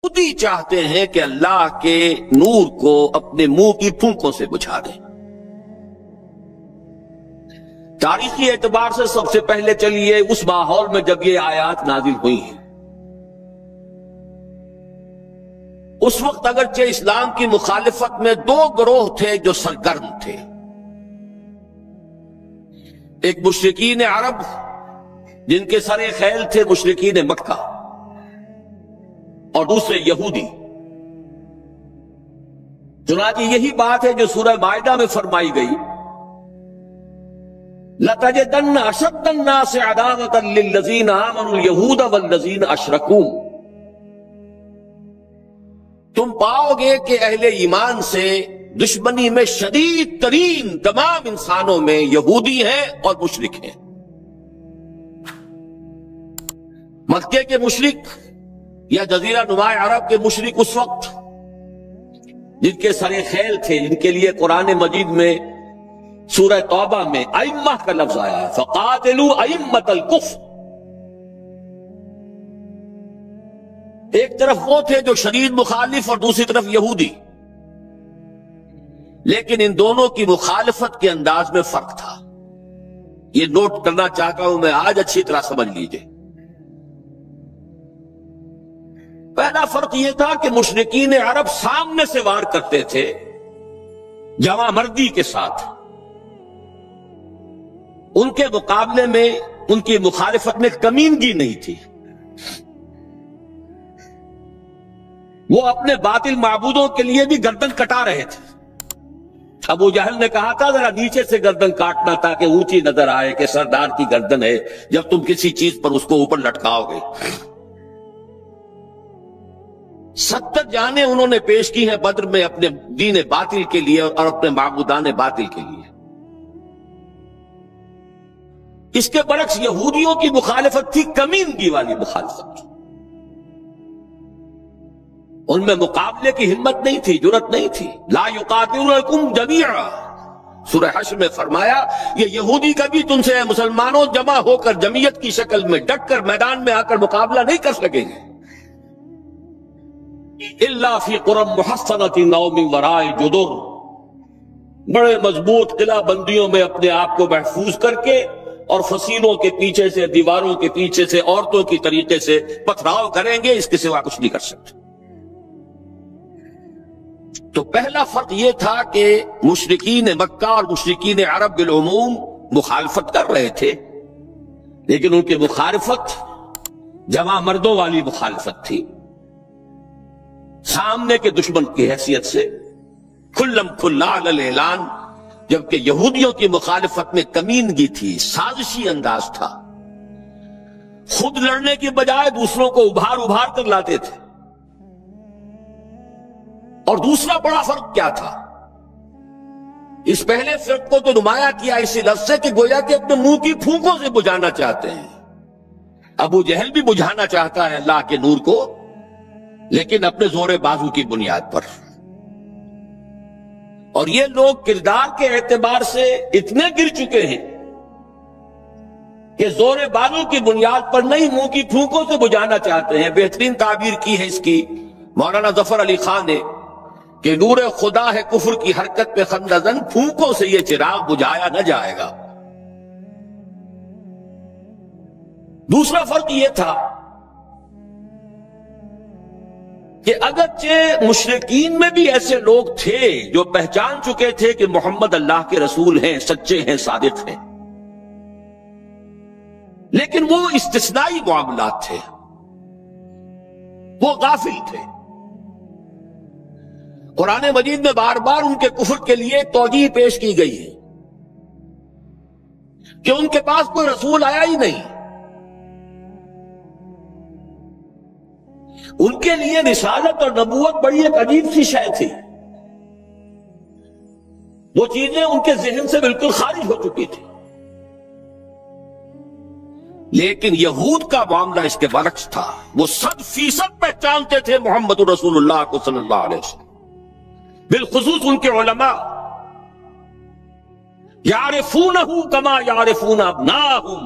خود ہی چاہتے ہیں کہ اللہ کے نور کو اپنے منہ کی پھونکوں سے بجھا دیں۔ تاریخی اعتبار سے سب سے پہلے چلیے اس ماحول میں جب یہ آیات نازل ہوئی ہیں، اس وقت اگرچہ اسلام کی مخالفت میں دو گروہ تھے جو سرگرم تھے، ایک مشرکین عرب جن کے سر خیل تھے مشرکین مکہ، اور دوسرے یہودی۔ چنانچہ یہی بات ہے جو سورہ مائدہ میں فرمائی گئی، لَتَجِدَنَّ أَشَدَّ النَّاسِ عَدَاوَةً لِلَّذِينَ آمَنُوا الْيَهُودَ وَالَّذِينَ أَشْرَكُوا۔ تم پاؤ گے کہ اہل ایمان سے دشمنی میں شدید ترین تمام انسانوں میں یہودی ہیں اور مشرک ہیں۔ مکے کے مشرک یا جزیرہ نما عرب کے مشرک اس وقت جن کے سر خیل تھے، جن کے لیے قرآن مجید میں سورہ توبہ میں ائمہ کا لفظ آیا ہے، فَقَاتِلُوا أَئِمَّةَ الْكُفْرِ۔ ایک طرف وہ تھے جو شدید مخالف اور دوسری طرف یہودی، لیکن ان دونوں کی مخالفت کے انداز میں فرق تھا۔ یہ نوٹ کرنا چاہتا ہوں میں آج، اچھی طرح سمجھ لیجئے۔ پہلا فرق یہ تھا کہ مشرکین عرب سامنے سے وار کرتے تھے جمع مردی کے ساتھ، ان کے مقابلے میں ان کی مخالفت میں کمینگی نہیں تھی۔ وہ اپنے باطل معبودوں کے لیے بھی گردن کٹا رہے تھے۔ ابو جہل نے کہا تھا ذرا نیچے سے گردن کاٹنا تاکہ اونچی نظر آئے کہ سردار کی گردن ہے، جب تم کسی چیز پر اس کو اوپر لٹکاؤ گے۔ 70 جانیں انہوں نے پیش کی ہیں بدر میں اپنے دین باطل کے لیے اور اپنے معبودان باطل کے لیے۔ اس کے برعکس یہودیوں کی مخالفت تھی کمینگی والی مخالفت، ان میں مقابلے کی ہمت نہیں تھی، جرأت نہیں تھی۔ لا یقاتلونکم جمیعا، سورہ حشر میں فرمایا یہ یہودی کبھی تم سے مسلمانوں جمع ہو کر جمعیت کی شکل میں ڈٹ کر میدان میں آ کر مقابلہ نہیں کر سکیں گے، الا فی قری محصنۃ او من وراء جدر، بڑے مضبوط قلعہ بندیوں میں اپنے آپ کو محفوظ کر کے اور فصیلوں کے پیچھے سے، دیواروں کے پیچھے سے، عورتوں کی طریقے سے پتھراؤ کریں گے، اس کے سوا کچھ نہیں کر سکتے۔ تو پہلا فرق یہ تھا کہ مشرکین مکہ اور مشرکین عرب بالعموم مخالفت کر رہے تھے، لیکن ان کی مخالفت جمع مردوں والی مخالفت تھی، سامنے کے دشمن کی حیثیت سے کھلم کھلا علی الاعلان، جبکہ یہودیوں کی مخالفت میں کمینگی تھی، سازشی انداز تھا، خود لڑنے کی بجائے دوسروں کو ابھار ابھار کر لاتے تھے۔ اور دوسرا بڑا فرق کیا تھا؟ اس پہلے فرق کو تو نمایاں کیا اسی لفظ سے کہ گویا کہ اپنے منہ کی پھونکوں سے بجھانا چاہتے ہیں۔ ابو جہل بھی بجھانا چاہتا ہے اللہ کے نور کو، لیکن اپنے زور بازو کی بنیاد پر۔ اور یہ لوگ کردار کے اعتبار سے اتنے گر چکے ہیں کہ زور بازو کی بنیاد پر نہیں، منہ کی پھونکوں سے بجھانا چاہتے ہیں۔ بہترین تعبیر کی ہے اس کی مولانا ظفر علی خان نے کہ نور خدا ہے کفر کی حرکت پہ خندہ زن، پھونکوں سے یہ چراغ بجھایا نہ جائے گا۔ دوسرا فرق یہ تھا کہ اگرچہ مشرکین میں بھی ایسے لوگ تھے جو پہچان چکے تھے کہ محمد اللہ کے رسول ہیں، سچے ہیں، صادق ہیں، لیکن وہ استثنائی معاملات تھے، وہ غافل تھے۔ قرآن مجید میں بار بار ان کے کفر کے لیے توجیہ پیش کی گئی ہے کہ ان کے پاس کوئی رسول آیا ہی نہیں، ان کے لیے رسالت اور نبوت بڑی ایک عجیب سی شے تھی، وہ چیزیں ان کے ذہن سے بالکل خارج ہو چکی تھی۔ لیکن یہود کا معاملہ اس کے برعکس تھا، وہ 100% پہچانتے تھے محمد رسول اللہ کو صلی اللہ علیہ وسلم، بالخصوص ان کے علماء، یعرفونہ کما یعرفون ابناہم،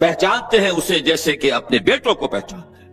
پہچانتے ہیں اسے جیسے کہ اپنے بیٹوں کو پہچانتے ہیں۔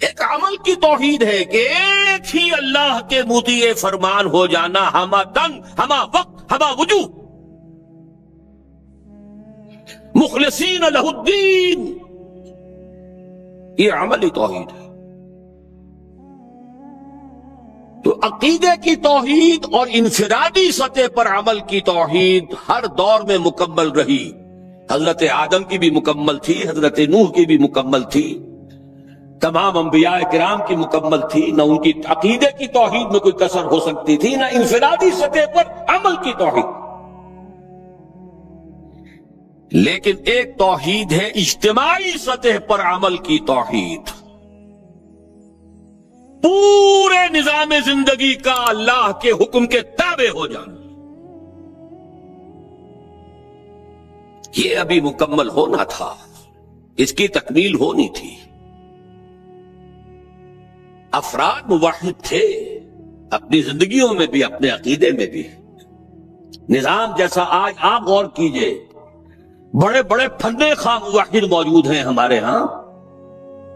ایک عمل کی توحید ہے کہ ایک ہی اللہ کے مطیع فرمان ہو جانا، ہما دن، ہما وقت، ہما وجوہ، مخلصین لہ الدین، یہ عملی توحید ہے۔ تو عقیدے کی توحید اور انفرادی سطح پر عمل کی توحید ہر دور میں مکمل رہی۔ حضرت آدم کی بھی مکمل تھی، حضرت نوح کی بھی مکمل تھی، تمام انبیاء کرام کی مکمل تھی، نہ ان کی عقیدے کی توحید میں کوئی کسر ہو سکتی تھی، نہ انفرادی سطح پر عمل کی توحید۔ لیکن ایک توحید ہے اجتماعی سطح پر عمل کی توحید، پورے نظام زندگی کا اللہ کے حکم کے تابع ہو جانا، یہ ابھی مکمل ہونا تھا، اس کی تکمیل ہونی تھی۔ افراد موحد تھے اپنی زندگیوں میں بھی، اپنے عقیدے میں بھی۔ نظام جیسا آج آپ غور کیجئے، بڑے بڑے فنے خواہ موحد موجود ہیں ہمارے ہاں،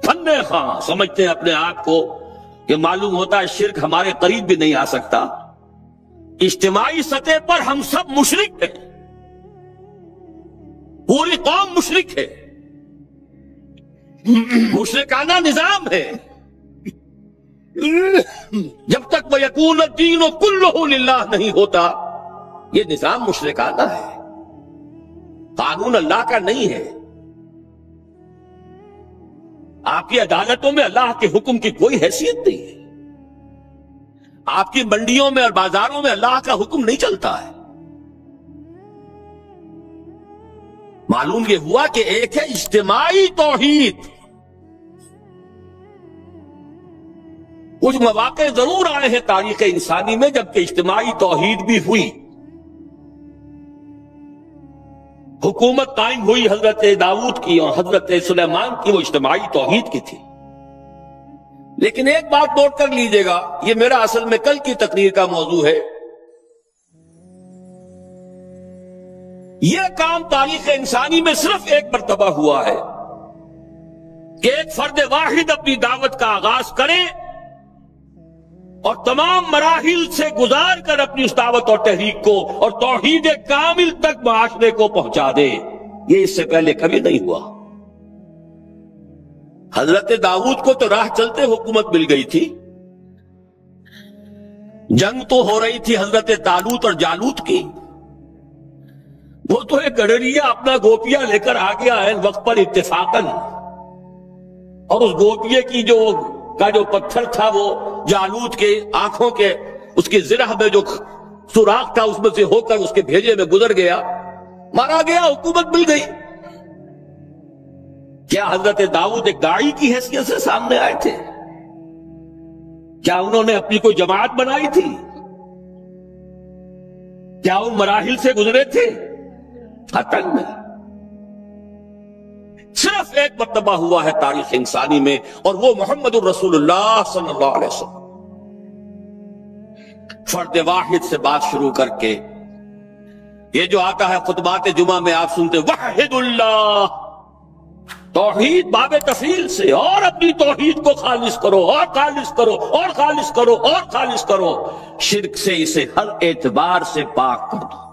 فنے خواہ سمجھتے ہیں اپنے آپ کو کہ معلوم ہوتا ہے شرک ہمارے قریب بھی نہیں آ سکتا۔ اجتماعی سطح پر ہم سب مشرک ہیں، پوری قوم مشرک ہے، مشرکانہ نظام ہے۔ جب تک وَيَكُونَ الدِّينُ كُلُّهُ لِلَّهِ نہیں ہوتا، یہ نظام مشرکانہ ہے، قانون اللہ کا نہیں ہے۔ آپ کی عدالتوں میں اللہ کے حکم کی کوئی حیثیت نہیں ہے، آپ کی منڈیوں میں اور بازاروں میں اللہ کا حکم نہیں چلتا ہے۔ معلوم یہ ہوا کہ ایک ہے اجتماعی توحید۔ کچھ مواقع ضرور آئے ہیں تاریخ انسانی میں جبکہ اجتماعی توحید بھی ہوئی، حکومت قائم ہوئی حضرت داؤد کی اور حضرت سلیمان کی، وہ اجتماعی توحید کی تھی۔ لیکن ایک بات نوٹ کر لیجئے گا، یہ میرا اصل میں کل کی تقریر کا موضوع ہے، یہ کام تاریخ انسانی میں صرف ایک مرتبہ ہوا ہے کہ ایک فرد واحد اپنی دعوت کا آغاز کرے اور تمام مراحل سے گزار کر اپنی اس دعوت اور تحریک کو اور توحید کامل تک معاشرے کو پہنچا دے، یہ اس سے پہلے کبھی نہیں ہوا۔ حضرت داؤد کو تو راہ چلتے حکومت مل گئی تھی، جنگ تو ہو رہی تھی حضرت طالوت اور جالوت کی، وہ تو ایک گڈریا اپنا گوپیا لے کر آ گیا ہے وقت پر اتفاقاً، اور اس گوپیے کی جو پتھر تھا وہ جالوت کے آنکھوں کے اس کی زرہ میں جو سوراخ تھا اس میں سے ہو کر اس کے بھیجے میں گزر گیا، مارا گیا، حکومت مل گئی۔ کیا حضرت داؤد ایک داعی کی حیثیت سے سامنے آئے تھے؟ کیا انہوں نے اپنی کوئی جماعت بنائی تھی؟ کیا وہ مراحل سے گزرے تھے؟ قطعاً نہیں۔ صرف ایک مرتبہ ہوا ہے تاریخ انسانی میں، اور وہ محمد الرسول اللہ صلی اللہ علیہ وسلم، فرد واحد سے بات شروع کر کے یہ جو آتا ہے خطبات جمعہ میں آپ سنتے وحد اللہ، توحید باب تفصیل سے، اور اپنی توحید کو خالص کرو اور خالص کرو اور خالص کرو اور خالص کرو، شرک سے اسے ہر اعتبار سے پاک کر دو۔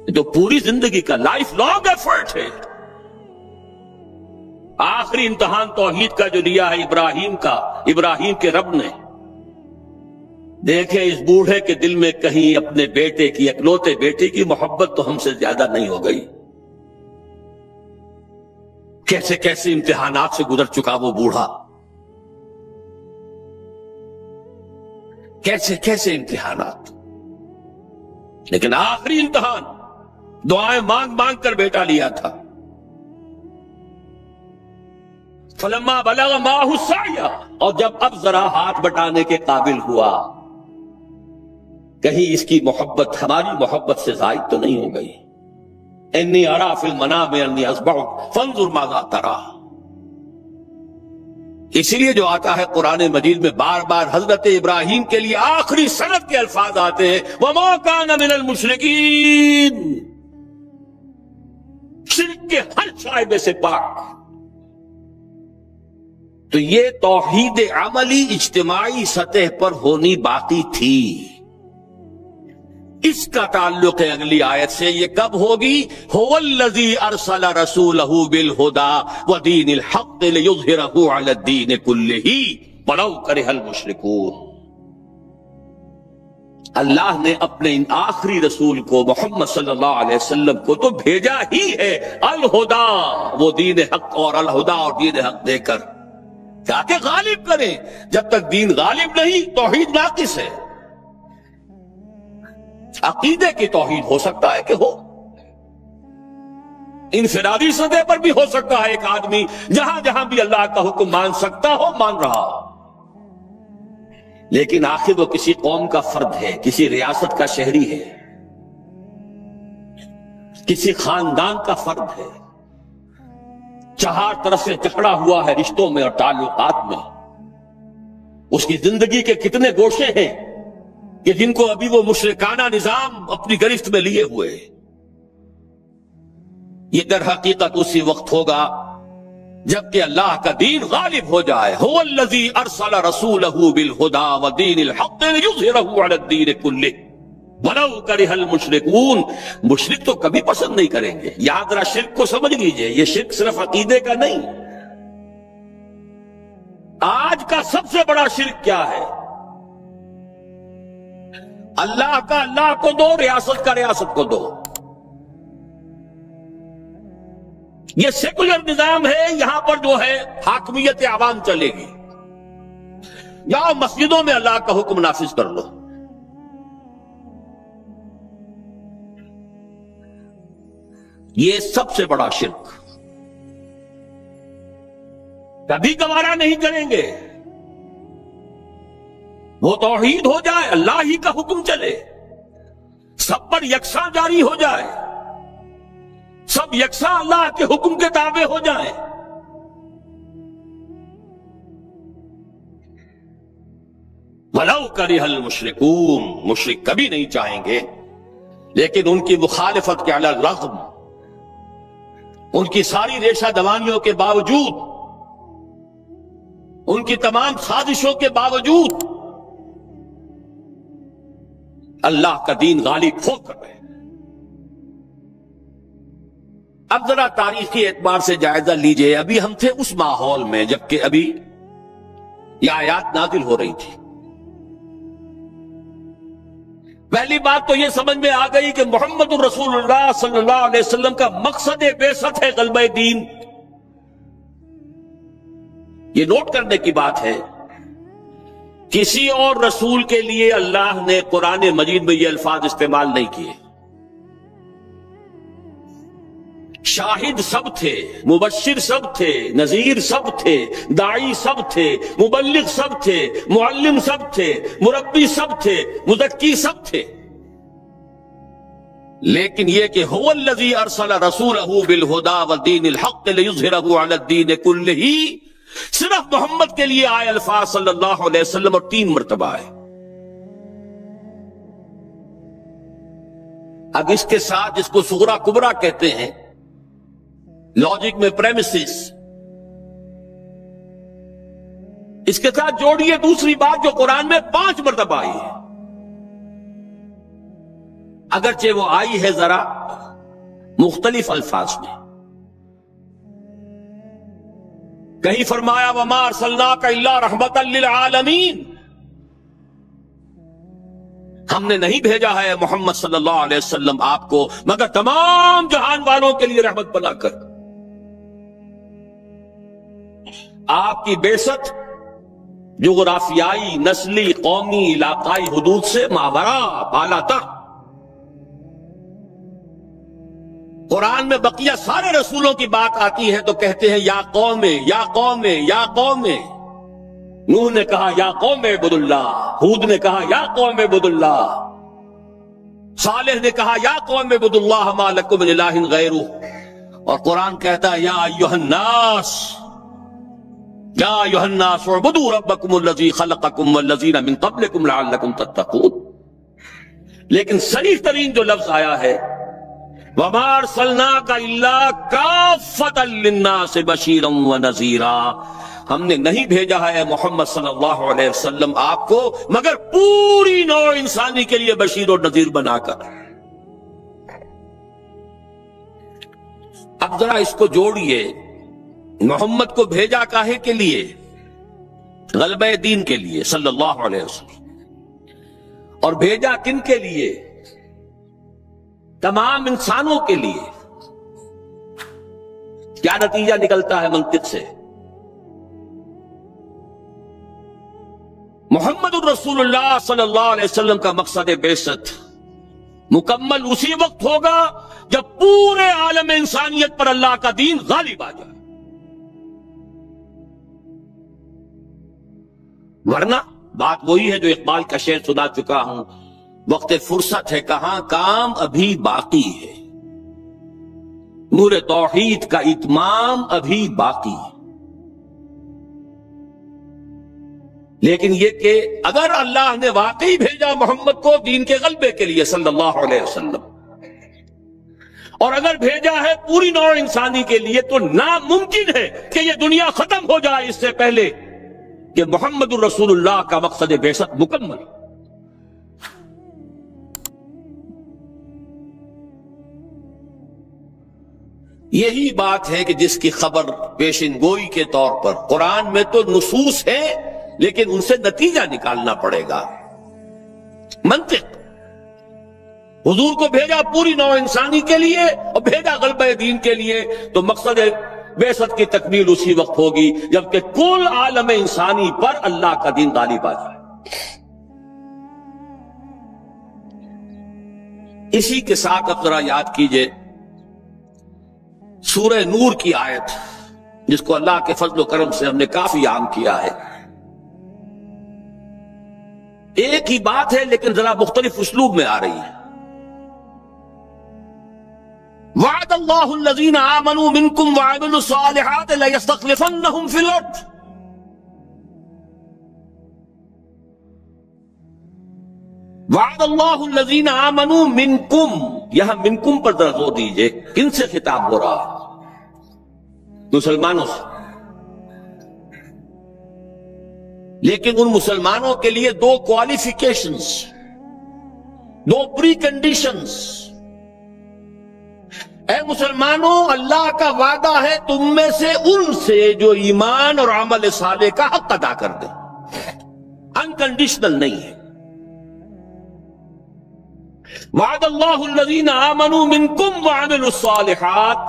یہ تو پوری زندگی کا لائف لانگ ایفرٹ ہے۔ آخری امتحان توحید کا جو لیا ہے ابراہیم کے رب نے، دیکھیں اس بوڑھے کے دل میں کہیں اپنے بیٹے کی، اکلوتے بیٹے کی محبت تو ہم سے زیادہ نہیں ہو گئی؟ کیسے کیسے امتحانات سے گزر چکا وہ بوڑھا، کیسے کیسے امتحانات، لیکن آخری امتحان دعائیں مانگ مانگ کر بیٹا لیا تھا۔ فلما بلغ معه السعی، اور جب اب ذرا ہاتھ بٹانے کے قابل ہوا، کہیں اس کی محبت ہماری محبت سے زائد تو نہیں ہو گئی؟ انی ارا فی المنام انی اذبحک فانظر ماذا تری، اسی لیے جو آتا ہے قرآن مجید میں بار بار حضرت ابراہیم کے لیے آخری سند کے الفاظ آتے ہیں وما کان من المشرکین، شرک کے ہر شائبے سے پاک۔ تو یہ توحید عملی اجتماعی سطح پر ہونی باقی تھی. اس کا تعلق ہے اگلی آیت سے. یہ کب ہوگی؟ هو الذی ارسل رسولہ بالہدی ودین الحق لیظہرہ علی الدین کلہ ولو کرہ المشرکون. اللہ نے اپنے ان آخری رسول کو محمد صلی اللہ علیہ وسلم کو تو بھیجا ہی ہے الہدا، وہ دین حق اور الہدا اور دین حق دے کر تاکہ غالب کریں. جب تک دین غالب نہیں توحید ناقص ہے. عقیدے کی توحید ہو سکتا ہے کہ ہو، انفرادی سطح پر بھی ہو سکتا ہے. ایک آدمی جہاں جہاں بھی اللہ کا حکم مان سکتا ہو مان رہا ہو، لیکن آخر وہ کسی قوم کا فرد ہے، کسی ریاست کا شہری ہے، کسی خاندان کا فرد ہے، چہار طرف سے جکڑا ہوا ہے رشتوں میں اور تعلقات میں. اس کی زندگی کے کتنے گوشے ہیں کہ جن کو ابھی وہ مشرکانہ نظام اپنی گرفت میں لیے ہوئے. یہ در حقیقت اسی وقت ہوگا جبکہ اللہ کا دین غالب ہو جائے. هو الذی ارسل رسولہ بالہدی ودین الحق لیظہرہ علی الدین کلہ ولو کرہ المشرکون. مشرک تو کبھی پسند نہیں کریں گے. یہاں ذرا شرک کو سمجھ لیجئے. یہ شرک صرف عقیدے کا نہیں. آج کا سب سے بڑا شرک کیا ہے؟ اللہ کا اللہ کو دو، ریاست کا ریاست کو دو. یہ سیکولر نظام ہے، یہاں پر جو ہے حاکمیت عوام چلے گی. جاؤ مسجدوں میں اللہ کا حکم نافذ کر لو. یہ سب سے بڑا شرک. کبھی گوارا نہیں کریں گے. وہ توحید ہو جائے، اللہ ہی کا حکم چلے، سب پر یکساں جاری ہو جائے، سب یکساں اللہ کے حکم کے تابع ہو جائیں. وَلَوْ كَرِهَ الْمُشْرِكُونَ. مشرک کبھی نہیں چاہیں گے، لیکن ان کی مخالفت کے علی الرغم، ان کی ساری ریشہ دوانیوں کے باوجود، ان کی تمام سازشوں کے باوجود اللہ کا دین غالب ہو کر رہے. اب ذرا تاریخی اعتبار سے جائزہ لیجئے. ابھی ہم تھے اس ماحول میں جبکہ ابھی یہ آیات نازل ہو رہی تھی. پہلی بات تو یہ سمجھ میں آ گئی کہ محمد الرسول اللہ صلی اللہ علیہ وسلم کا مقصد بعثت ہے غلبہ دین. یہ نوٹ کرنے کی بات ہے، کسی اور رسول کے لیے اللہ نے قرآن مجید میں یہ الفاظ استعمال نہیں کیے. شاہد سب تھے، مبشر سب تھے، نذیر سب تھے، داعی سب تھے، مبلغ سب تھے، معلم سب تھے، مربی سب تھے، مزکی سب تھے. لیکن یہ کہ هو الذی ارسل رسولہ بالہدی ودین الحق لیظہرہ علی الدین کلہ، صرف محمد کے لیے آئے الفاظ صلی اللہ علیہ وسلم، اور 3 مرتبہ آئے. اب اس کے ساتھ جس کو صغرا کبرا کہتے ہیں لاجک میں پریمیسز، اس کے ساتھ جوڑیے دوسری بات جو قرآن میں 5 مرتبہ آئی ہے، اگرچہ وہ آئی ہے ذرا مختلف الفاظ میں. کہیں فرمایا وَمَا أَرْسَلْنَاكَ إِلَّا رَحْمَةً لِّلْعَالَمِينَ، ہم نے نہیں بھیجا ہے محمد صلی اللہ علیہ وسلم آپ کو مگر تمام جہان والوں کے لیے رحمت بنا کر. آپ کی بعثت جغرافیائی، نسلی، قومی، علاقائی حدود سے ماورا، بالا تر. قرآن میں بقیہ سارے رسولوں کی بات آتی ہے تو کہتے ہیں یا قوم یا قوم یا قوم. نوح نے کہا یا قوم اعبدوا اللہ، ہود نے کہا یا قوم اعبدوا اللہ، صالح نے کہا یا قوم اعبدوا اللہ ما لکم من الہ غیرہ. اور قرآن کہتا ہے یا ایھا الناس، یا ایھا الناس اعبدوا ربکم الذی خلقکم والذین من قبلکم لعلکم تتقون. لیکن صریح ترین جو لفظ آیا ہے وَمَا أَرْسَلْنَاكَ إِلَّا كَافَّةً لِلنَّاسِ بَشِيرًا وَنَذِيرًا، ہم نے نہیں بھیجا ہے محمد صلی اللہ علیہ وسلم آپ کو مگر پوری نوع انسانی کے لیے بشیر اور نذیر بنا کر۔ اب ذرا اس کو جوڑیے، محمد کو بھیجا کاہے کے لیے؟ غلبہ دین کے لیے صلی اللہ علیہ وسلم، اور بھیجا کن کے لیے؟ تمام انسانوں کے لیے۔ کیا نتیجہ نکلتا ہے منطق سے؟ محمد الرسول اللہ صلی اللہ علیہ وسلم کا مقصد بعثت مکمل اسی وقت ہوگا جب پورے عالم انسانیت پر اللہ کا دین غالب آ جائے، ورنہ بات وہی ہے جو اقبال کا شعر سنا چکا ہوں، وقت فرصت ہے کہاں کام ابھی باقی ہے، نور توحید کا اتمام ابھی باقی ہے۔ لیکن یہ کہ اگر اللہ نے واقعی بھیجا محمد کو دین کے غلبے کے لیے صلی اللہ علیہ وسلم، اور اگر بھیجا ہے پوری نوع انسانی کے لیے، تو ناممکن ہے کہ یہ دنیا ختم ہو جائے اس سے پہلے کہ محمد الرسول اللہ کا مقصد بعثت مکمل۔ یہی بات ہے کہ جس کی خبر پیشن گوئی کے طور پر قرآن میں تو نصوص ہے، لیکن ان سے نتیجہ نکالنا پڑے گا۔ منطق، حضور کو بھیجا پوری نوع انسانی کے لیے اور بھیجا غلبہ دین کے لیے، تو مقصد بعثت کی تکمیل اسی وقت ہوگی جبکہ کل عالم انسانی پر اللہ کا دین غالب آ جائے۔ اسی کے ساتھ اب ذرا یاد کیجئے سورہ نور کی آیت، جس کو اللہ کے فضل و کرم سے ہم نے کافی عام کیا ہے۔ ایک ہی بات ہے لیکن ذرا مختلف اسلوب میں آ رہی ہے۔ وعد اللہ الذین آمنوا منکم وعملوا الصالحات لیستخلفنہم فی الارض۔ وعد اللہ الذین آمنوا منکم، یہاں منکم پر ذرا زور دیجئے، کن سے خطاب ہو رہا ہے؟ مسلمانوں سے۔ لیکن ان مسلمانوں کے لیے دو کوالیفیکیشنز، دو پری کنڈیشنز۔ اے مسلمانوں، اللہ کا وعدہ ہے تم میں سے ان سے جو ایمان اور عمل صالح کا حق ادا کر دیں، انکنڈیشنل نہیں ہے۔ وعد اللہ الذین آمنوا منکم وعملوا الصالحات،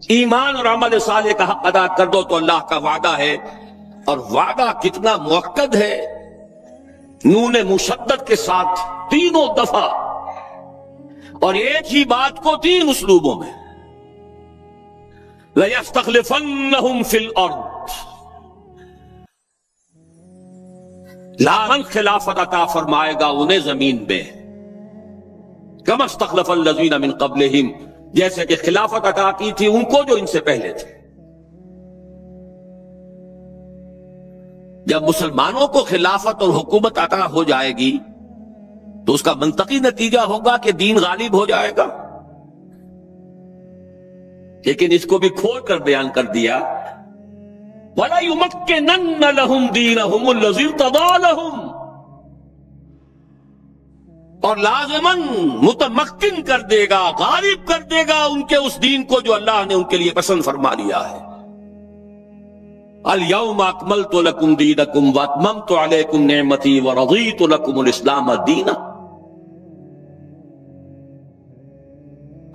ایمان اور عمل صالح کا حق ادا کر دو تو اللہ کا وعدہ ہے، اور وعدہ کتنا مؤکد ہے، نون مشدد کے ساتھ تینوں دفعہ، اور ایک ہی بات کو تین اسلوبوں میں۔ لَيَسْتَخْلِفَنَّهُمْ فِي الْأَرْضِ، لامن خلافت عطا فرمائے گا انہیں زمین میں، كَمَا اسْتَخْلَفَ الَّذِينَ مِن قَبْلِهِمْ، جیسے کہ خلافت عطا کی تھی ان کو جو ان سے پہلے تھے۔ جب مسلمانوں کو خلافت اور حکومت عطا ہو جائے گی تو اس کا منطقی نتیجہ ہوگا کہ دین غالب ہو جائے گا، لیکن اس کو بھی کھول کر بیان کر دیا، وَلَا يُمَكِّنَنَّ لَهُمْ دِينَهُمُ الَّذِي ارْتَضَىٰ لَهُمْ، اور لازماً متمکن کر دے گا، غالب کر دے گا ان کے اس دین کو جو اللہ نے ان کے لیے پسند فرما لیا ہے۔ الْيَوْمَ أَكْمَلْتُ لَكُمْ دِينَكُمْ وَأَتْمَمْتُ عَلَيْكُمْ نِعْمَتِي وَرَضِيتُ لَكُمُ الْإِسْلَامَ دِينًا۔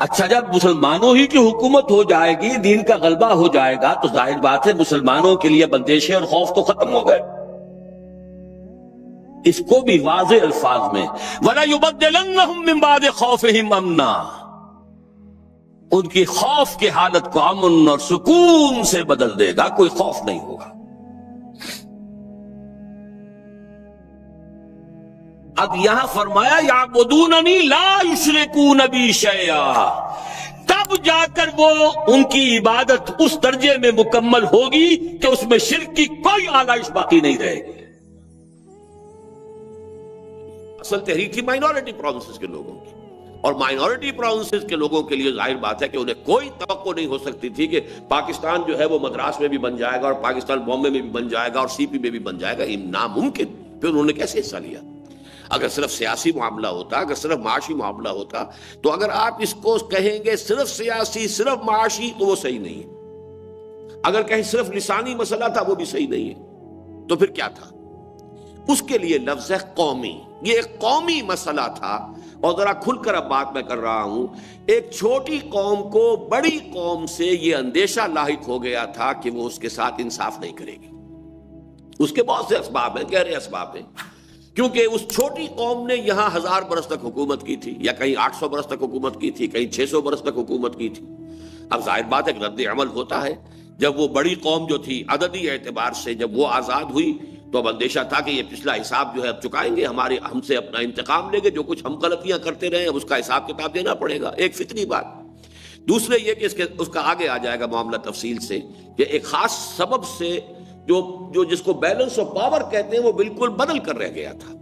اچھا، جب مسلمانوں ہی کی حکومت ہو جائے گی، دین کا غلبہ ہو جائے گا، تو ظاہر بات ہے مسلمانوں کے لیے بندشیں اور خوف تو ختم ہو گئے۔ اس کو بھی واضح الفاظ میں وَلَا يُبَدِّلَنَّهُمْ مِن بَعْدِ خَوْفِهِمْ أَمْنًا، ان کی خوف کی حالت کو امن اور سکون سے بدل دے گا، کوئی خوف نہیں ہوگا۔ اب یہاں فرمایا یعبدوننی لا یشرکون بی شیئا، تب جا کر وہ ان کی عبادت اس درجے میں مکمل ہوگی کہ اس میں شرک کی کوئی آلائش باقی نہیں رہے گی۔ اصل تحریک تھی مائنورٹی پروونسز کے لوگوں کی، اور مائنورٹی پروونسز کے لوگوں کے لیے ظاہر بات ہے کہ انہیں کوئی توقع نہیں ہو سکتی تھی کہ پاکستان جو ہے وہ مدراس میں بھی بن جائے گا اور پاکستان بامبے میں بھی بن جائے گا اور سی پی میں بھی بن جائے گا، یہ ناممکن۔ پھر انہوں نے کیسے حصہ لیا؟ اگر صرف سیاسی معاملہ ہوتا، اگر صرف معاشی معاملہ ہوتا، تو اگر آپ اس کو کہیں گے صرف سیاسی صرف معاشی تو وہ صحیح نہیں ہے، اگر کہیں صرف لسانی مسئلہ تھا وہ بھی صحیح نہیں ہے، تو پھر کیا تھا؟ اس کے لیے لفظ ہے قومی، یہ ایک قومی مسئلہ تھا۔ اور ذرا کھل کر اب بات میں کر رہا ہوں، ایک چھوٹی قوم کو بڑی قوم سے یہ اندیشہ لاحق ہو گیا تھا کہ وہ اس کے ساتھ انصاف نہیں کرے گی۔ اس کے بہت سے اسباب ہیں، گہرے اسباب ہیں، کیونکہ اس چھوٹی قوم نے یہاں 1000 برس تک حکومت کی تھی، یا کہیں 800 برس تک حکومت کی تھی، کہیں 600 برس تک حکومت کی تھی۔ اب ظاہر بات ہے کہ رد عمل ہوتا ہے، جب وہ بڑی قوم جو تھی عددی اعتبار سے جب وہ آزاد ہوئی تو اب اندیشہ تھا کہ یہ پچھلا حساب جو ہے اب چکائیں گے، ہم سے اپنا انتقام لیں گے، جو کچھ ہم غلطیاں کرتے رہے اب اس کا حساب کتاب دینا پڑے گا، ایک فطری بات۔ دوسرے یہ کہ اس کا آگے آ جائے گا معاملہ تفصیل سے، کہ ایک خاص سبب سے جو جس کو بیلنس آف پاور کہتے ہیں وہ بالکل بدل کر رہ گیا تھا،